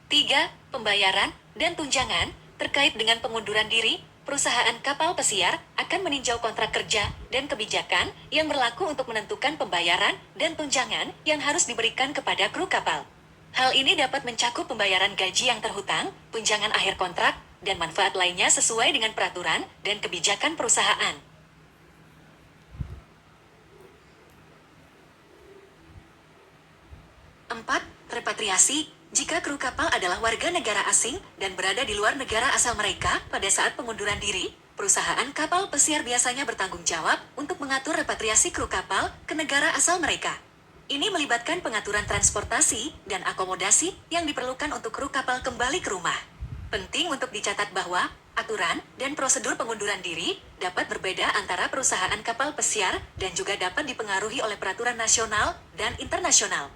3. Pembayaran dan tunjangan. Terkait dengan pengunduran diri, perusahaan kapal pesiar akan meninjau kontrak kerja dan kebijakan yang berlaku untuk menentukan pembayaran dan tunjangan yang harus diberikan kepada kru kapal. Hal ini dapat mencakup pembayaran gaji yang terhutang, tunjangan akhir kontrak, dan manfaat lainnya sesuai dengan peraturan dan kebijakan perusahaan. 4. Repatriasi. Jika kru kapal adalah warga negara asing dan berada di luar negara asal mereka pada saat pengunduran diri, perusahaan kapal pesiar biasanya bertanggung jawab untuk mengatur repatriasi kru kapal ke negara asal mereka. Ini melibatkan pengaturan transportasi dan akomodasi yang diperlukan untuk kru kapal kembali ke rumah. Penting untuk dicatat bahwa aturan dan prosedur pengunduran diri dapat berbeda antara perusahaan kapal pesiar dan juga dapat dipengaruhi oleh peraturan nasional dan internasional.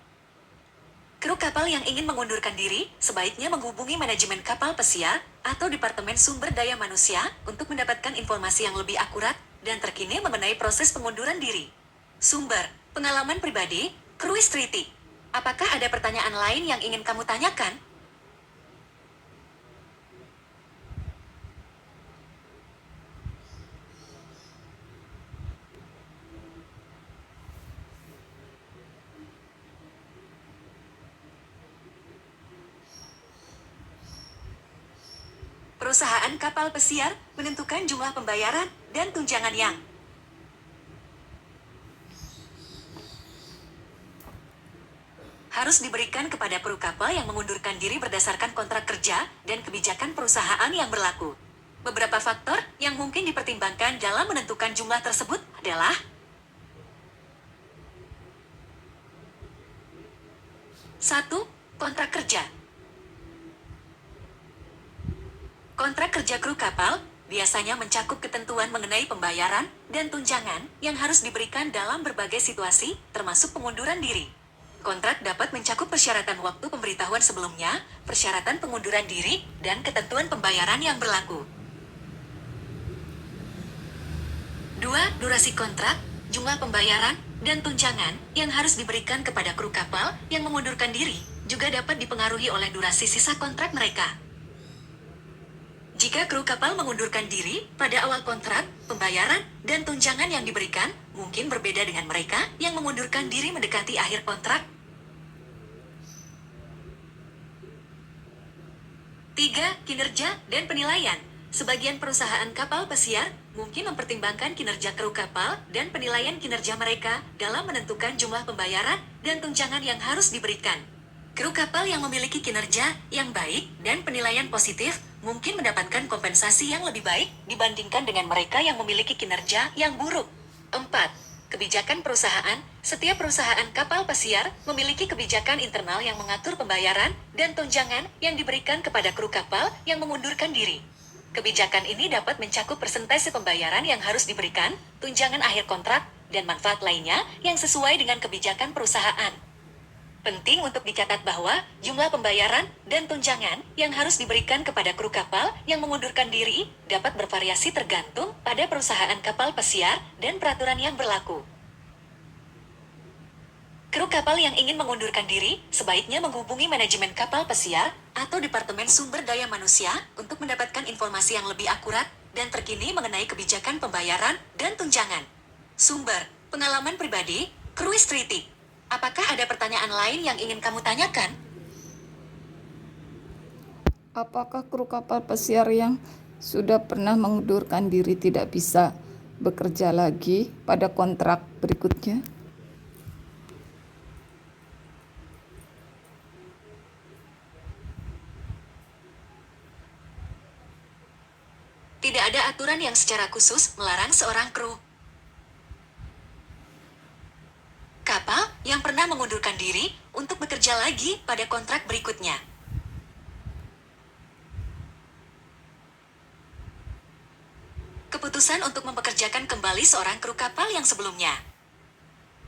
Kru kapal yang ingin mengundurkan diri sebaiknya menghubungi manajemen kapal pesiar atau Departemen Sumber Daya Manusia untuk mendapatkan informasi yang lebih akurat dan terkini mengenai proses pengunduran diri. Sumber, pengalaman pribadi, Cruise Treaty. Apakah ada pertanyaan lain yang ingin kamu tanyakan? Perusahaan kapal pesiar menentukan jumlah pembayaran dan tunjangan yang harus diberikan kepada kru kapal yang mengundurkan diri berdasarkan kontrak kerja dan kebijakan perusahaan yang berlaku. Beberapa faktor yang mungkin dipertimbangkan dalam menentukan jumlah tersebut adalah 1. Kontrak kerja. Kontrak kerja kru kapal biasanya mencakup ketentuan mengenai pembayaran dan tunjangan yang harus diberikan dalam berbagai situasi, termasuk pengunduran diri. Kontrak dapat mencakup persyaratan waktu pemberitahuan sebelumnya, persyaratan pengunduran diri, dan ketentuan pembayaran yang berlaku. 2. Durasi kontrak, jumlah pembayaran, dan tunjangan yang harus diberikan kepada kru kapal yang mengundurkan diri juga dapat dipengaruhi oleh durasi sisa kontrak mereka. Jika kru kapal mengundurkan diri pada awal kontrak, pembayaran dan tunjangan yang diberikan mungkin berbeda dengan mereka yang mengundurkan diri mendekati akhir kontrak. 3. Kinerja dan penilaian. Sebagian perusahaan kapal pesiar mungkin mempertimbangkan kinerja kru kapal dan penilaian kinerja mereka dalam menentukan jumlah pembayaran dan tunjangan yang harus diberikan. Kru kapal yang memiliki kinerja yang baik dan penilaian positif mungkin mendapatkan kompensasi yang lebih baik dibandingkan dengan mereka yang memiliki kinerja yang buruk. 4. Kebijakan perusahaan. Setiap perusahaan kapal pesiar memiliki kebijakan internal yang mengatur pembayaran dan tunjangan yang diberikan kepada kru kapal yang mengundurkan diri. Kebijakan ini dapat mencakup persentase pembayaran yang harus diberikan, tunjangan akhir kontrak, dan manfaat lainnya yang sesuai dengan kebijakan perusahaan. Penting untuk dicatat bahwa jumlah pembayaran dan tunjangan yang harus diberikan kepada kru kapal yang mengundurkan diri dapat bervariasi tergantung pada perusahaan kapal pesiar dan peraturan yang berlaku. Kru kapal yang ingin mengundurkan diri sebaiknya menghubungi manajemen kapal pesiar atau Departemen Sumber Daya Manusia untuk mendapatkan informasi yang lebih akurat dan terkini mengenai kebijakan pembayaran dan tunjangan. Sumber, pengalaman pribadi, Cruise Treaty. Apakah ada pertanyaan lain yang ingin kamu tanyakan? Apakah kru kapal pesiar yang sudah pernah mengundurkan diri tidak bisa bekerja lagi pada kontrak berikutnya? Tidak ada aturan yang secara khusus melarang seorang kru kapal yang pernah mengundurkan diri untuk bekerja lagi pada kontrak berikutnya. Keputusan untuk mempekerjakan kembali seorang kru kapal yang sebelumnya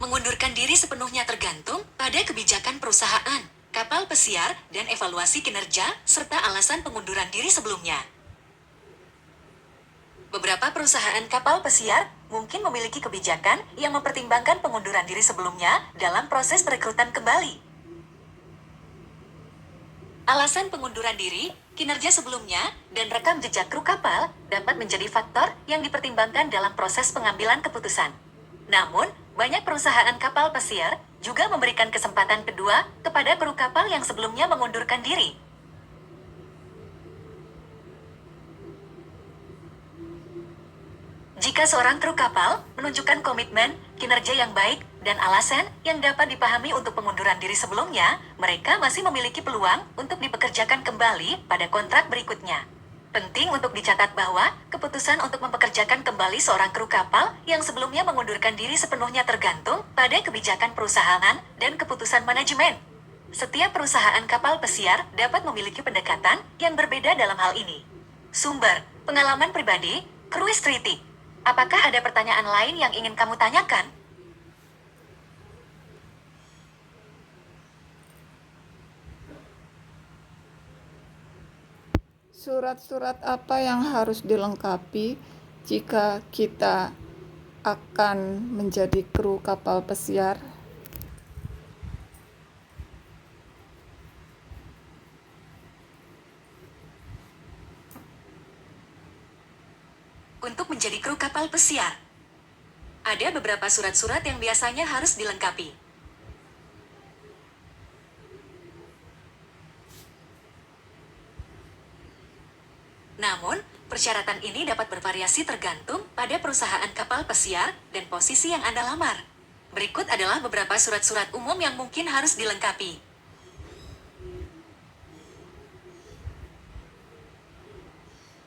mengundurkan diri sepenuhnya tergantung pada kebijakan perusahaan, kapal pesiar, dan evaluasi kinerja, serta alasan pengunduran diri sebelumnya. Beberapa perusahaan kapal pesiar mungkin memiliki kebijakan yang mempertimbangkan pengunduran diri sebelumnya dalam proses perekrutan kembali. Alasan pengunduran diri, kinerja sebelumnya, dan rekam jejak kru kapal dapat menjadi faktor yang dipertimbangkan dalam proses pengambilan keputusan. Namun, banyak perusahaan kapal pesiar juga memberikan kesempatan kedua kepada kru kapal yang sebelumnya mengundurkan diri. Jika seorang kru kapal menunjukkan komitmen, kinerja yang baik, dan alasan yang dapat dipahami untuk pengunduran diri sebelumnya, mereka masih memiliki peluang untuk dipekerjakan kembali pada kontrak berikutnya. Penting untuk dicatat bahwa keputusan untuk mempekerjakan kembali seorang kru kapal yang sebelumnya mengundurkan diri sepenuhnya tergantung pada kebijakan perusahaan dan keputusan manajemen. Setiap perusahaan kapal pesiar dapat memiliki pendekatan yang berbeda dalam hal ini. Sumber, pengalaman pribadi, Cruise Treaty. Apakah ada pertanyaan lain yang ingin kamu tanyakan? Surat-surat apa yang harus dilengkapi jika kita akan menjadi kru kapal pesiar? Untuk menjadi kru kapal pesiar, ada beberapa surat-surat yang biasanya harus dilengkapi. Namun, persyaratan ini dapat bervariasi tergantung pada perusahaan kapal pesiar dan posisi yang Anda lamar. Berikut adalah beberapa surat-surat umum yang mungkin harus dilengkapi.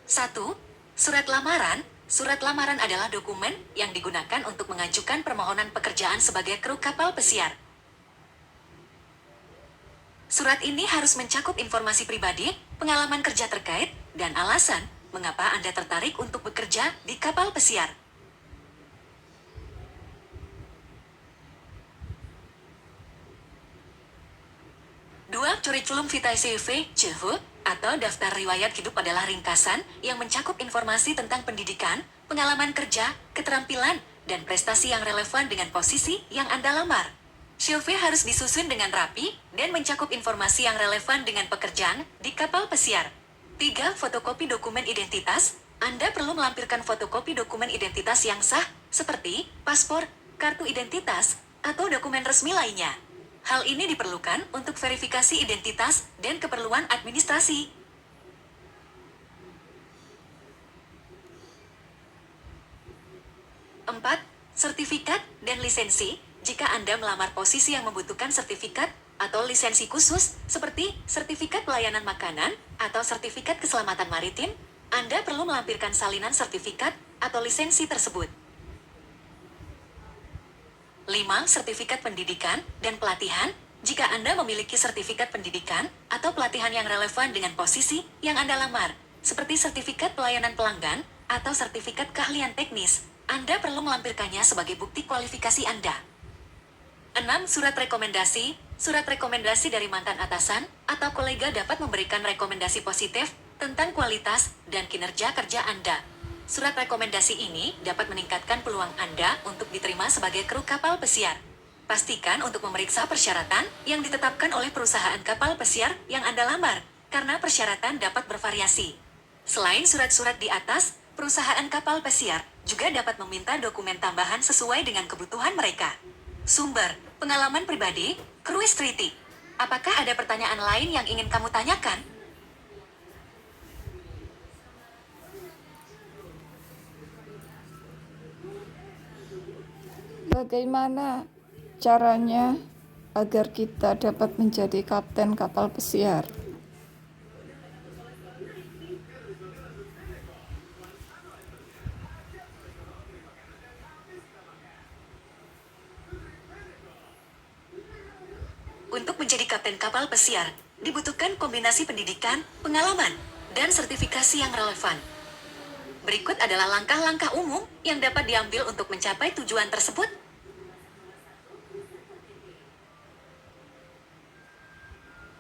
1. Surat lamaran. Surat lamaran adalah dokumen yang digunakan untuk mengajukan permohonan pekerjaan sebagai kru kapal pesiar. Surat ini harus mencakup informasi pribadi, pengalaman kerja terkait, dan alasan mengapa Anda tertarik untuk bekerja di kapal pesiar. 2. Curriculum vitae CV, CV, atau daftar riwayat hidup adalah ringkasan yang mencakup informasi tentang pendidikan, pengalaman kerja, keterampilan, dan prestasi yang relevan dengan posisi yang Anda lamar. CV harus disusun dengan rapi dan mencakup informasi yang relevan dengan pekerjaan di kapal pesiar. 3. Fotokopi dokumen identitas. Anda perlu melampirkan fotokopi dokumen identitas yang sah, seperti paspor, kartu identitas, atau dokumen resmi lainnya. Hal ini diperlukan untuk verifikasi identitas dan keperluan administrasi. 4. Sertifikat dan lisensi. Jika Anda melamar posisi yang membutuhkan sertifikat atau lisensi khusus, seperti sertifikat pelayanan makanan atau sertifikat keselamatan maritim, Anda perlu melampirkan salinan sertifikat atau lisensi tersebut. 5. Sertifikat pendidikan dan pelatihan. Jika Anda memiliki sertifikat pendidikan atau pelatihan yang relevan dengan posisi yang Anda lamar, seperti sertifikat pelayanan pelanggan atau sertifikat keahlian teknis, Anda perlu melampirkannya sebagai bukti kualifikasi Anda. 6. Surat rekomendasi. Surat rekomendasi dari mantan atasan atau kolega dapat memberikan rekomendasi positif tentang kualitas dan kinerja kerja Anda. Surat rekomendasi ini dapat meningkatkan peluang Anda untuk diterima sebagai kru kapal pesiar. Pastikan untuk memeriksa persyaratan yang ditetapkan oleh perusahaan kapal pesiar yang Anda lamar, karena persyaratan dapat bervariasi. Selain surat-surat di atas, perusahaan kapal pesiar juga dapat meminta dokumen tambahan sesuai dengan kebutuhan mereka. Sumber, pengalaman pribadi, cruise treaty. Apakah ada pertanyaan lain yang ingin kamu tanyakan? Bagaimana caranya agar kita dapat menjadi kapten kapal pesiar? Untuk menjadi kapten kapal pesiar, dibutuhkan kombinasi pendidikan, pengalaman, dan sertifikasi yang relevan. Berikut adalah langkah-langkah umum yang dapat diambil untuk mencapai tujuan tersebut.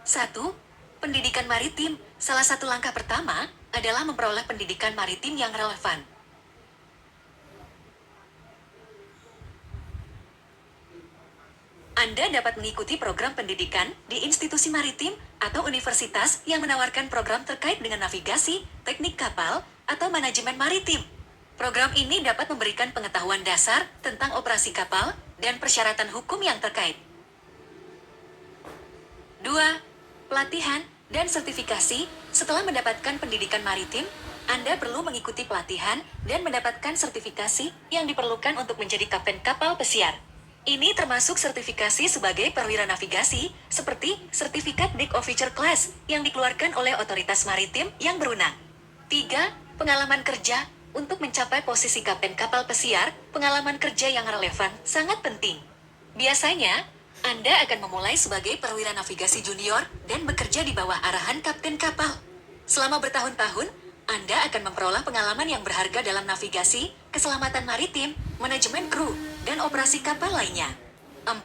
1. Pendidikan maritim. Salah satu langkah pertama adalah memperoleh pendidikan maritim yang relevan. Anda dapat mengikuti program pendidikan di institusi maritim atau universitas yang menawarkan program terkait dengan navigasi, teknik kapal, atau manajemen maritim. Program ini dapat memberikan pengetahuan dasar tentang operasi kapal dan persyaratan hukum yang terkait. 2. Pelatihan dan sertifikasi. Setelah mendapatkan pendidikan maritim, Anda perlu mengikuti pelatihan dan mendapatkan sertifikasi yang diperlukan untuk menjadi kapten kapal pesiar. Ini termasuk sertifikasi sebagai perwira navigasi, seperti Sertifikat Deck Officer Class yang dikeluarkan oleh otoritas maritim yang berwenang. 3. Pengalaman kerja. Untuk mencapai posisi kapten kapal pesiar, pengalaman kerja yang relevan sangat penting. Biasanya, Anda akan memulai sebagai perwira navigasi junior dan bekerja di bawah arahan kapten kapal. Selama bertahun-tahun, Anda akan memperoleh pengalaman yang berharga dalam navigasi, keselamatan maritim, manajemen kru, dan operasi kapal lainnya. 4.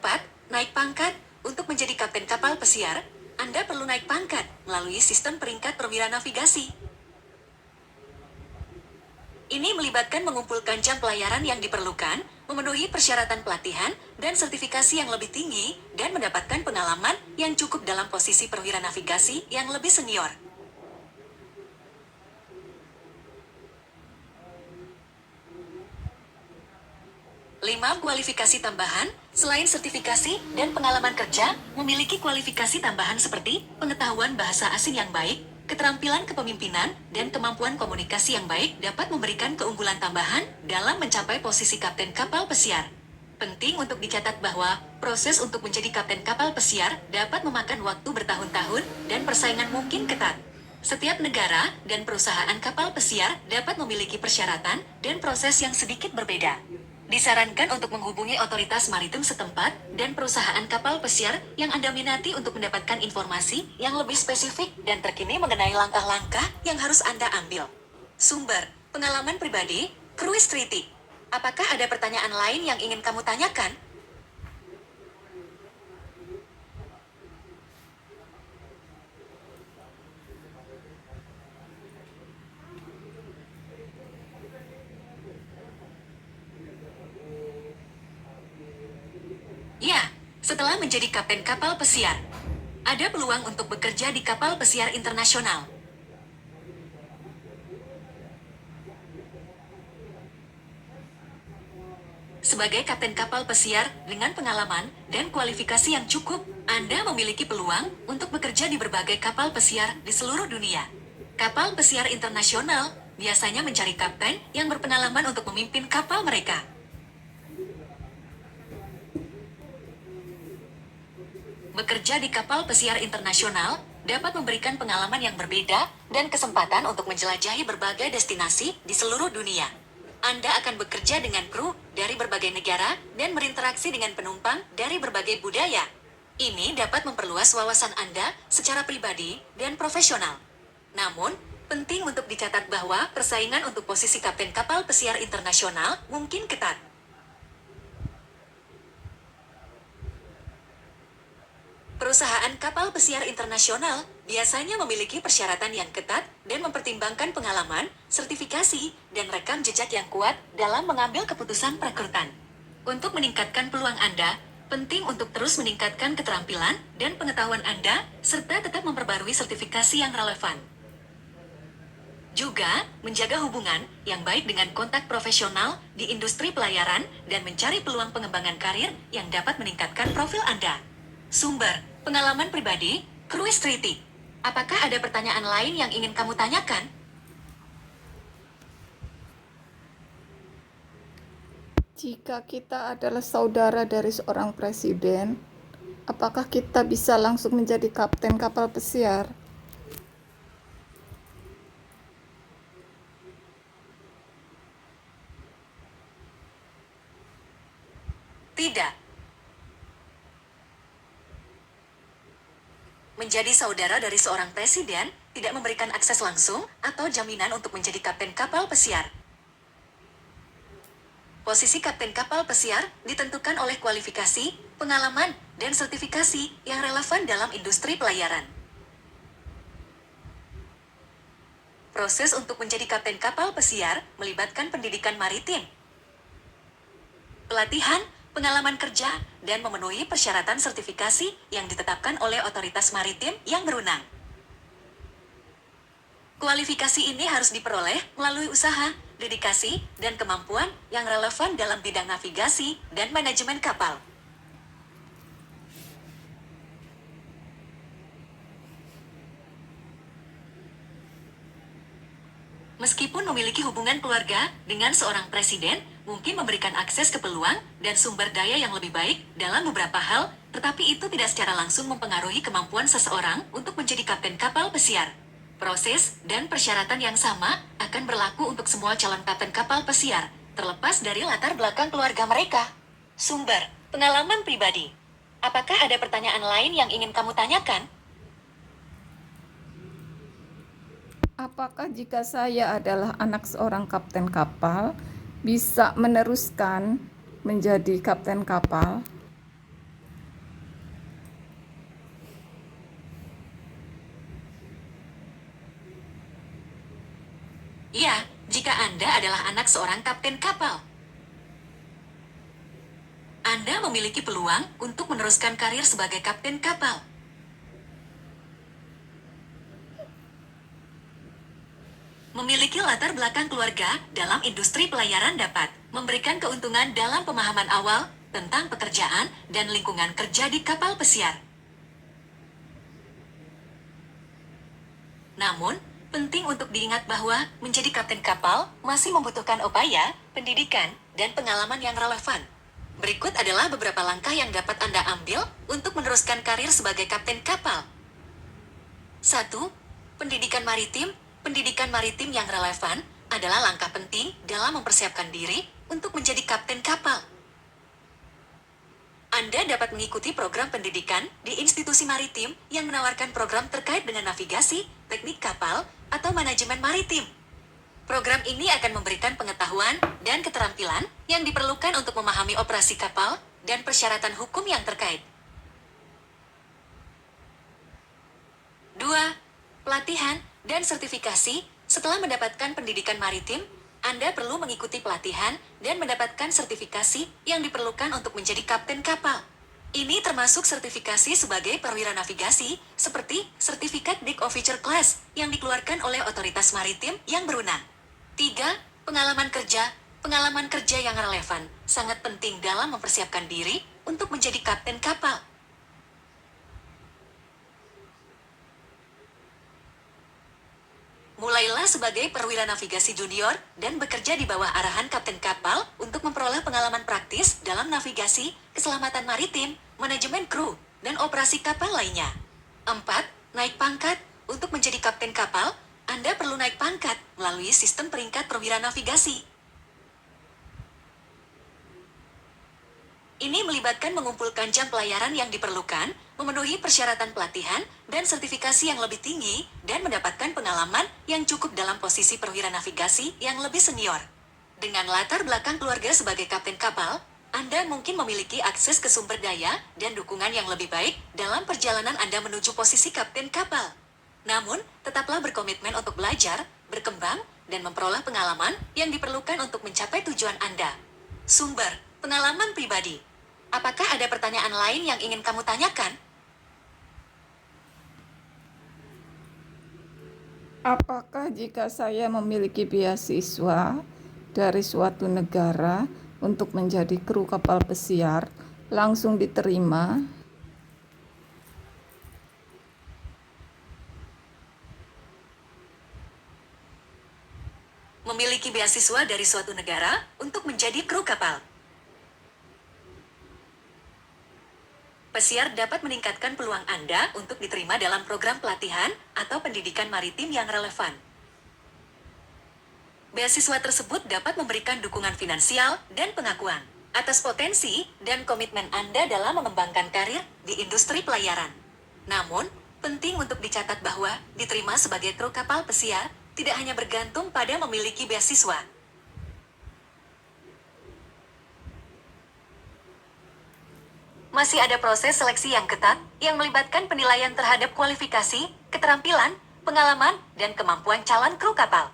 Naik pangkat. Untuk menjadi kapten kapal pesiar, Anda perlu naik pangkat melalui sistem peringkat perwira navigasi. Ini melibatkan mengumpulkan jam pelayaran yang diperlukan, memenuhi persyaratan pelatihan, dan sertifikasi yang lebih tinggi, dan mendapatkan pengalaman yang cukup dalam posisi perwira navigasi yang lebih senior. 5. Kualifikasi tambahan. Selain sertifikasi dan pengalaman kerja, memiliki kualifikasi tambahan seperti pengetahuan bahasa asing yang baik, keterampilan kepemimpinan, dan kemampuan komunikasi yang baik dapat memberikan keunggulan tambahan dalam mencapai posisi kapten kapal pesiar. Penting untuk dicatat bahwa proses untuk menjadi kapten kapal pesiar dapat memakan waktu bertahun-tahun dan persaingan mungkin ketat. Setiap negara dan perusahaan kapal pesiar dapat memiliki persyaratan dan proses yang sedikit berbeda. Disarankan untuk menghubungi otoritas maritim setempat dan perusahaan kapal pesiar yang Anda minati untuk mendapatkan informasi yang lebih spesifik dan terkini mengenai langkah-langkah yang harus Anda ambil. Sumber, pengalaman pribadi, cruise treaty. Apakah ada pertanyaan lain yang ingin kamu tanyakan? Ya, setelah menjadi kapten kapal pesiar, ada peluang untuk bekerja di kapal pesiar internasional. Sebagai kapten kapal pesiar dengan pengalaman dan kualifikasi yang cukup, Anda memiliki peluang untuk bekerja di berbagai kapal pesiar di seluruh dunia. Kapal pesiar internasional biasanya mencari kapten yang berpengalaman untuk memimpin kapal mereka. Bekerja di kapal pesiar internasional dapat memberikan pengalaman yang berbeda dan kesempatan untuk menjelajahi berbagai destinasi di seluruh dunia. Anda akan bekerja dengan kru dari berbagai negara dan berinteraksi dengan penumpang dari berbagai budaya. Ini dapat memperluas wawasan Anda secara pribadi dan profesional. Namun, penting untuk dicatat bahwa persaingan untuk posisi kapten kapal pesiar internasional mungkin ketat. Perusahaan kapal pesiar internasional biasanya memiliki persyaratan yang ketat dan mempertimbangkan pengalaman, sertifikasi, dan rekam jejak yang kuat dalam mengambil keputusan perekrutan. Untuk meningkatkan peluang Anda, Penting untuk terus meningkatkan keterampilan dan pengetahuan Anda, serta tetap memperbarui sertifikasi yang relevan. Juga, menjaga hubungan yang baik dengan kontak profesional di industri pelayaran dan mencari peluang pengembangan karir yang dapat meningkatkan profil Anda. Sumber, pengalaman pribadi, Cruise Treaty. Apakah ada pertanyaan lain yang ingin kamu tanyakan? Jika kita adalah saudara dari seorang presiden, apakah kita bisa langsung menjadi kapten kapal pesiar? Tidak. Menjadi saudara dari seorang presiden tidak memberikan akses langsung atau jaminan untuk menjadi kapten kapal pesiar. Posisi kapten kapal pesiar ditentukan oleh kualifikasi, pengalaman, dan sertifikasi yang relevan dalam industri pelayaran. Proses untuk menjadi kapten kapal pesiar melibatkan pendidikan maritim, pelatihan, pengalaman kerja, dan memenuhi persyaratan sertifikasi yang ditetapkan oleh otoritas maritim yang berwenang. Kualifikasi ini harus diperoleh melalui usaha, dedikasi, dan kemampuan yang relevan dalam bidang navigasi dan manajemen kapal. Meskipun memiliki hubungan keluarga dengan seorang presiden, mungkin memberikan akses ke peluang dan sumber daya yang lebih baik dalam beberapa hal, tetapi itu tidak secara langsung mempengaruhi kemampuan seseorang untuk menjadi kapten kapal pesiar. Proses dan persyaratan yang sama akan berlaku untuk semua calon kapten kapal pesiar, terlepas dari latar belakang keluarga mereka. Sumber, pengalaman pribadi. Apakah ada pertanyaan lain yang ingin kamu tanyakan? Apakah jika saya adalah anak seorang kapten kapal, bisa meneruskan menjadi kapten kapal? Ya, jika Anda adalah anak seorang kapten kapal. Anda memiliki peluang untuk meneruskan karir sebagai kapten kapal. Memiliki latar belakang keluarga dalam industri pelayaran dapat memberikan keuntungan dalam pemahaman awal tentang pekerjaan dan lingkungan kerja di kapal pesiar. Namun, penting untuk diingat bahwa menjadi kapten kapal masih membutuhkan upaya, pendidikan, dan pengalaman yang relevan. Berikut adalah beberapa langkah yang dapat Anda ambil untuk meneruskan karir sebagai kapten kapal. 1. Pendidikan maritim. Pendidikan maritim yang relevan adalah langkah penting dalam mempersiapkan diri untuk menjadi kapten kapal. Anda dapat mengikuti program pendidikan di institusi maritim yang menawarkan program terkait dengan navigasi, teknik kapal, atau manajemen maritim. Program ini akan memberikan pengetahuan dan keterampilan yang diperlukan untuk memahami operasi kapal dan persyaratan hukum yang terkait. 2. Pelatihan dan sertifikasi. Setelah mendapatkan pendidikan maritim, Anda perlu mengikuti pelatihan dan mendapatkan sertifikasi yang diperlukan untuk menjadi kapten kapal. Ini termasuk sertifikasi sebagai perwira navigasi, seperti Sertifikat Deck Officer Class yang dikeluarkan oleh otoritas maritim yang berwenang. 3. Pengalaman kerja. Pengalaman kerja yang relevan sangat penting dalam mempersiapkan diri untuk menjadi kapten kapal. Mulailah sebagai perwira navigasi junior dan bekerja di bawah arahan kapten kapal untuk memperoleh pengalaman praktis dalam navigasi, keselamatan maritim, manajemen kru, dan operasi kapal lainnya. 4. Naik pangkat. Untuk menjadi kapten kapal, Anda perlu naik pangkat melalui sistem peringkat perwira navigasi. Ini melibatkan mengumpulkan jam pelayaran yang diperlukan, memenuhi persyaratan pelatihan, dan sertifikasi yang lebih tinggi, dan mendapatkan pengalaman yang cukup dalam posisi perwira navigasi yang lebih senior. Dengan latar belakang keluarga sebagai kapten kapal, Anda mungkin memiliki akses ke sumber daya dan dukungan yang lebih baik dalam perjalanan Anda menuju posisi kapten kapal. Namun, tetaplah berkomitmen untuk belajar, berkembang, dan memperoleh pengalaman yang diperlukan untuk mencapai tujuan Anda. Sumber, pengalaman pribadi. Apakah ada pertanyaan lain yang ingin kamu tanyakan? Apakah jika saya memiliki beasiswa dari suatu negara untuk menjadi kru kapal pesiar, langsung diterima? Memiliki beasiswa dari suatu negara untuk menjadi kru kapal. Pesiar dapat meningkatkan peluang Anda untuk diterima dalam program pelatihan atau pendidikan maritim yang relevan. Beasiswa tersebut dapat memberikan dukungan finansial dan pengakuan atas potensi dan komitmen Anda dalam mengembangkan karir di industri pelayaran. Namun, penting untuk dicatat bahwa diterima sebagai kru kapal pesiar tidak hanya bergantung pada memiliki beasiswa. Masih ada proses seleksi yang ketat yang melibatkan penilaian terhadap kualifikasi, keterampilan, pengalaman, dan kemampuan calon kru kapal.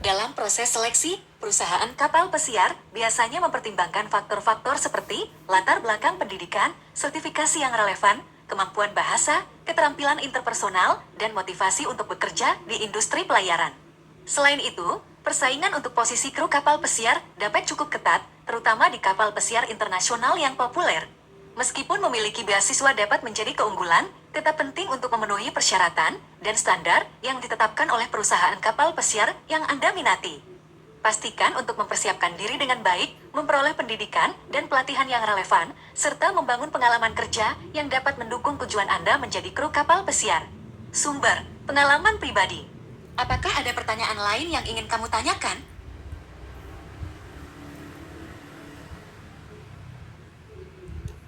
Dalam proses seleksi, perusahaan kapal pesiar biasanya mempertimbangkan faktor-faktor seperti latar belakang pendidikan, sertifikasi yang relevan, kemampuan bahasa, keterampilan interpersonal, dan motivasi untuk bekerja di industri pelayaran. Selain itu, persaingan untuk posisi kru kapal pesiar dapat cukup ketat, terutama di kapal pesiar internasional yang populer. Meskipun memiliki beasiswa dapat menjadi keunggulan, tetap penting untuk memenuhi persyaratan dan standar yang ditetapkan oleh perusahaan kapal pesiar yang Anda minati. Pastikan untuk mempersiapkan diri dengan baik, memperoleh pendidikan dan pelatihan yang relevan, serta membangun pengalaman kerja yang dapat mendukung tujuan Anda menjadi kru kapal pesiar. Sumber, pengalaman pribadi. Apakah ada pertanyaan lain yang ingin kamu tanyakan?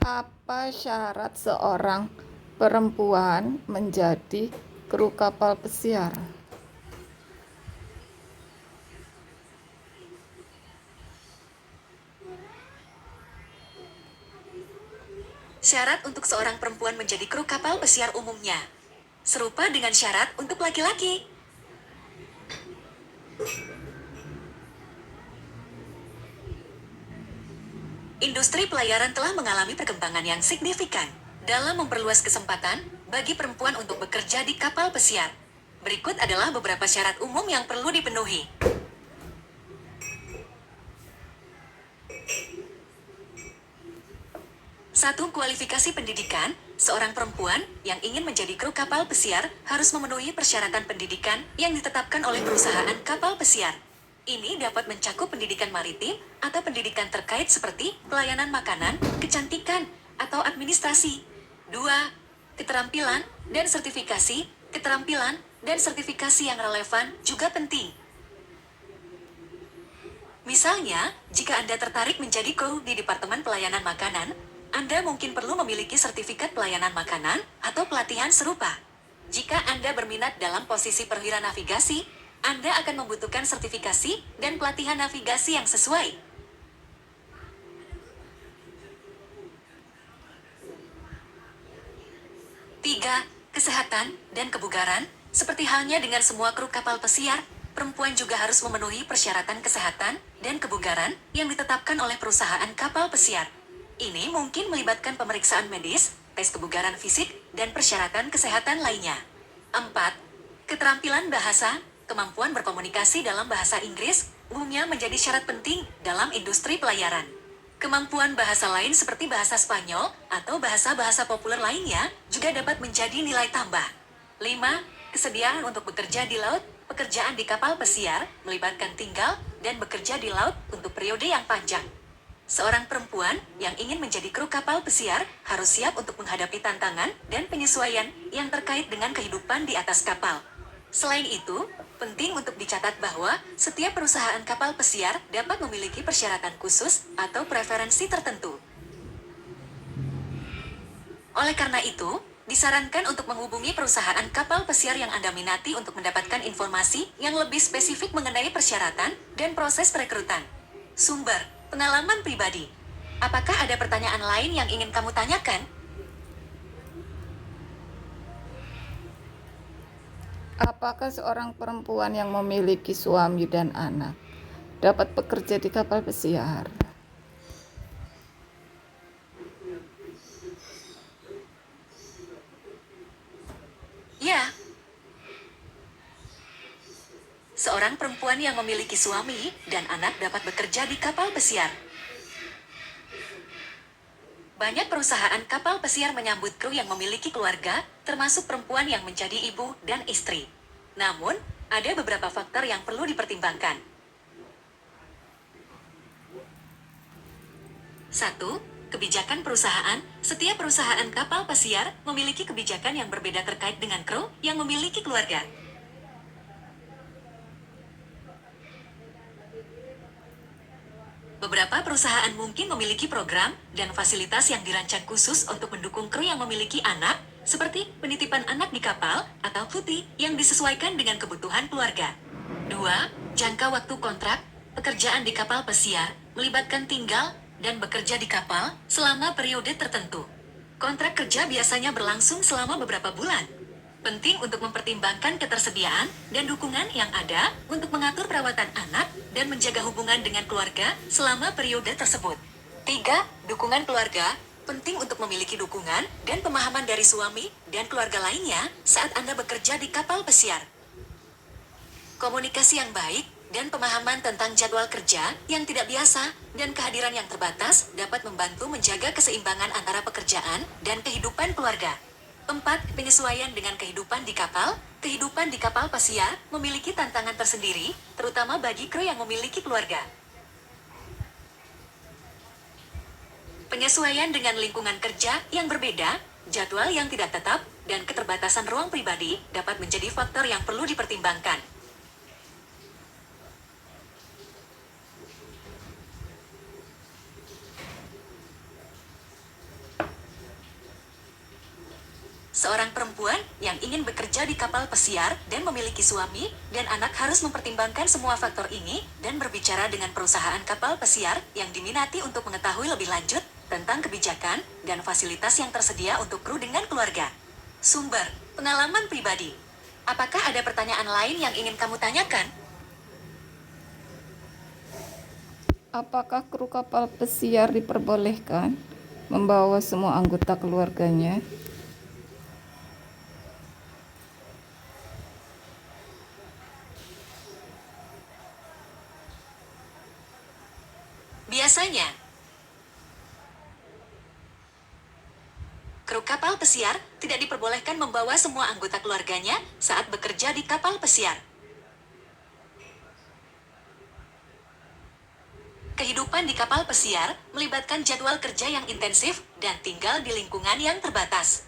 Apa syarat seorang perempuan menjadi kru kapal pesiar? Syarat untuk seorang perempuan menjadi kru kapal pesiar umumnya serupa dengan syarat untuk laki-laki. Industri pelayaran telah mengalami perkembangan yang signifikan dalam memperluas kesempatan bagi perempuan untuk bekerja di kapal pesiar. Berikut adalah beberapa syarat umum yang perlu dipenuhi. Satu, kualifikasi pendidikan. Seorang perempuan yang ingin menjadi kru kapal pesiar harus memenuhi persyaratan pendidikan yang ditetapkan oleh perusahaan kapal pesiar. Ini dapat mencakup pendidikan maritim atau pendidikan terkait seperti pelayanan makanan, kecantikan, atau administrasi. Dua, keterampilan dan sertifikasi. Keterampilan dan sertifikasi yang relevan juga penting. Misalnya, jika Anda tertarik menjadi kru di Departemen Pelayanan Makanan, Anda mungkin perlu memiliki sertifikat pelayanan makanan atau pelatihan serupa. Jika Anda berminat dalam posisi perwira navigasi, Anda akan membutuhkan sertifikasi dan pelatihan navigasi yang sesuai. 3. Kesehatan dan kebugaran. Seperti halnya dengan semua kru kapal pesiar, perempuan juga harus memenuhi persyaratan kesehatan dan kebugaran yang ditetapkan oleh perusahaan kapal pesiar. Ini mungkin melibatkan pemeriksaan medis, tes kebugaran fisik, dan persyaratan kesehatan lainnya. 4. Keterampilan bahasa. Kemampuan berkomunikasi dalam bahasa Inggris umumnya menjadi syarat penting dalam industri pelayaran. Kemampuan bahasa lain seperti bahasa Spanyol atau bahasa-bahasa populer lainnya juga dapat menjadi nilai tambah. 5. Kesediaan untuk bekerja di laut. Pekerjaan di kapal pesiar melibatkan tinggal dan bekerja di laut untuk periode yang panjang. Seorang perempuan yang ingin menjadi kru kapal pesiar harus siap untuk menghadapi tantangan dan penyesuaian yang terkait dengan kehidupan di atas kapal. Selain itu, penting untuk dicatat bahwa setiap perusahaan kapal pesiar dapat memiliki persyaratan khusus atau preferensi tertentu. Oleh karena itu, disarankan untuk menghubungi perusahaan kapal pesiar yang Anda minati untuk mendapatkan informasi yang lebih spesifik mengenai persyaratan dan proses perekrutan. Sumber, pengalaman pribadi. Apakah ada pertanyaan lain yang ingin kamu tanyakan? Apakah seorang perempuan yang memiliki suami dan anak dapat bekerja di kapal pesiar? Ya, seorang perempuan yang memiliki suami dan anak dapat bekerja di kapal pesiar. Banyak perusahaan kapal pesiar menyambut kru yang memiliki keluarga, termasuk perempuan yang menjadi ibu dan istri. Namun, ada beberapa faktor yang perlu dipertimbangkan. 1. Kebijakan perusahaan. Setiap perusahaan kapal pesiar memiliki kebijakan yang berbeda terkait dengan kru yang memiliki keluarga. Beberapa perusahaan mungkin memiliki program dan fasilitas yang dirancang khusus untuk mendukung kru yang memiliki anak, seperti penitipan anak di kapal atau cuti yang disesuaikan dengan kebutuhan keluarga. 2. Jangka waktu kontrak. Pekerjaan di kapal pesiar melibatkan tinggal dan bekerja di kapal selama periode tertentu. Kontrak kerja biasanya berlangsung selama beberapa bulan. Penting untuk mempertimbangkan ketersediaan dan dukungan yang ada untuk mengatur perawatan anak dan menjaga hubungan dengan keluarga selama periode tersebut. 3. Dukungan keluarga. Penting untuk memiliki dukungan dan pemahaman dari suami dan keluarga lainnya saat Anda bekerja di kapal pesiar. Komunikasi yang baik dan pemahaman tentang jadwal kerja yang tidak biasa dan kehadiran yang terbatas dapat membantu menjaga keseimbangan antara pekerjaan dan kehidupan keluarga. 4. Penyesuaian dengan kehidupan di kapal. Kehidupan di kapal pesiar memiliki tantangan tersendiri, terutama bagi kru yang memiliki keluarga. Penyesuaian dengan lingkungan kerja yang berbeda, jadwal yang tidak tetap, dan keterbatasan ruang pribadi dapat menjadi faktor yang perlu dipertimbangkan. Seorang perempuan yang ingin bekerja di kapal pesiar dan memiliki suami dan anak harus mempertimbangkan semua faktor ini dan berbicara dengan perusahaan kapal pesiar yang diminati untuk mengetahui lebih lanjut tentang kebijakan dan fasilitas yang tersedia untuk kru dengan keluarga. Sumber, pengalaman pribadi. Apakah ada pertanyaan lain yang ingin kamu tanyakan? Apakah kru kapal pesiar diperbolehkan membawa semua anggota keluarganya? Biasanya, kru kapal pesiar tidak diperbolehkan membawa semua anggota keluarganya saat bekerja di kapal pesiar. Kehidupan di kapal pesiar melibatkan jadwal kerja yang intensif dan tinggal di lingkungan yang terbatas.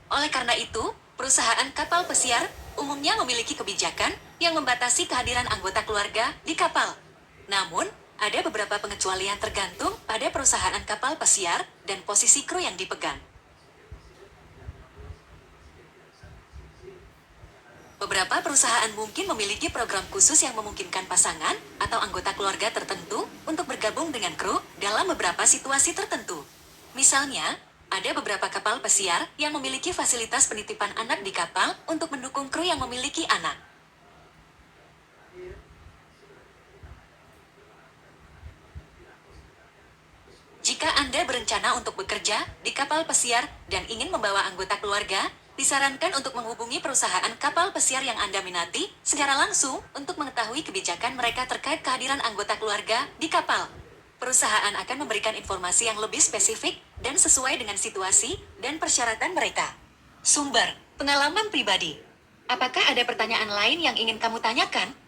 Oleh karena itu, perusahaan kapal pesiar umumnya memiliki kebijakan yang membatasi kehadiran anggota keluarga di kapal. Namun, ada beberapa pengecualian tergantung pada perusahaan kapal pesiar dan posisi kru yang dipegang. Beberapa perusahaan mungkin memiliki program khusus yang memungkinkan pasangan atau anggota keluarga tertentu untuk bergabung dengan kru dalam beberapa situasi tertentu. Misalnya, ada beberapa kapal pesiar yang memiliki fasilitas penitipan anak di kapal untuk mendukung kru yang memiliki anak. Jika Anda berencana untuk bekerja di kapal pesiar dan ingin membawa anggota keluarga, disarankan untuk menghubungi perusahaan kapal pesiar yang Anda minati secara langsung untuk mengetahui kebijakan mereka terkait kehadiran anggota keluarga di kapal. Perusahaan akan memberikan informasi yang lebih spesifik dan sesuai dengan situasi dan persyaratan mereka. Sumber, pengalaman pribadi. Apakah ada pertanyaan lain yang ingin kamu tanyakan?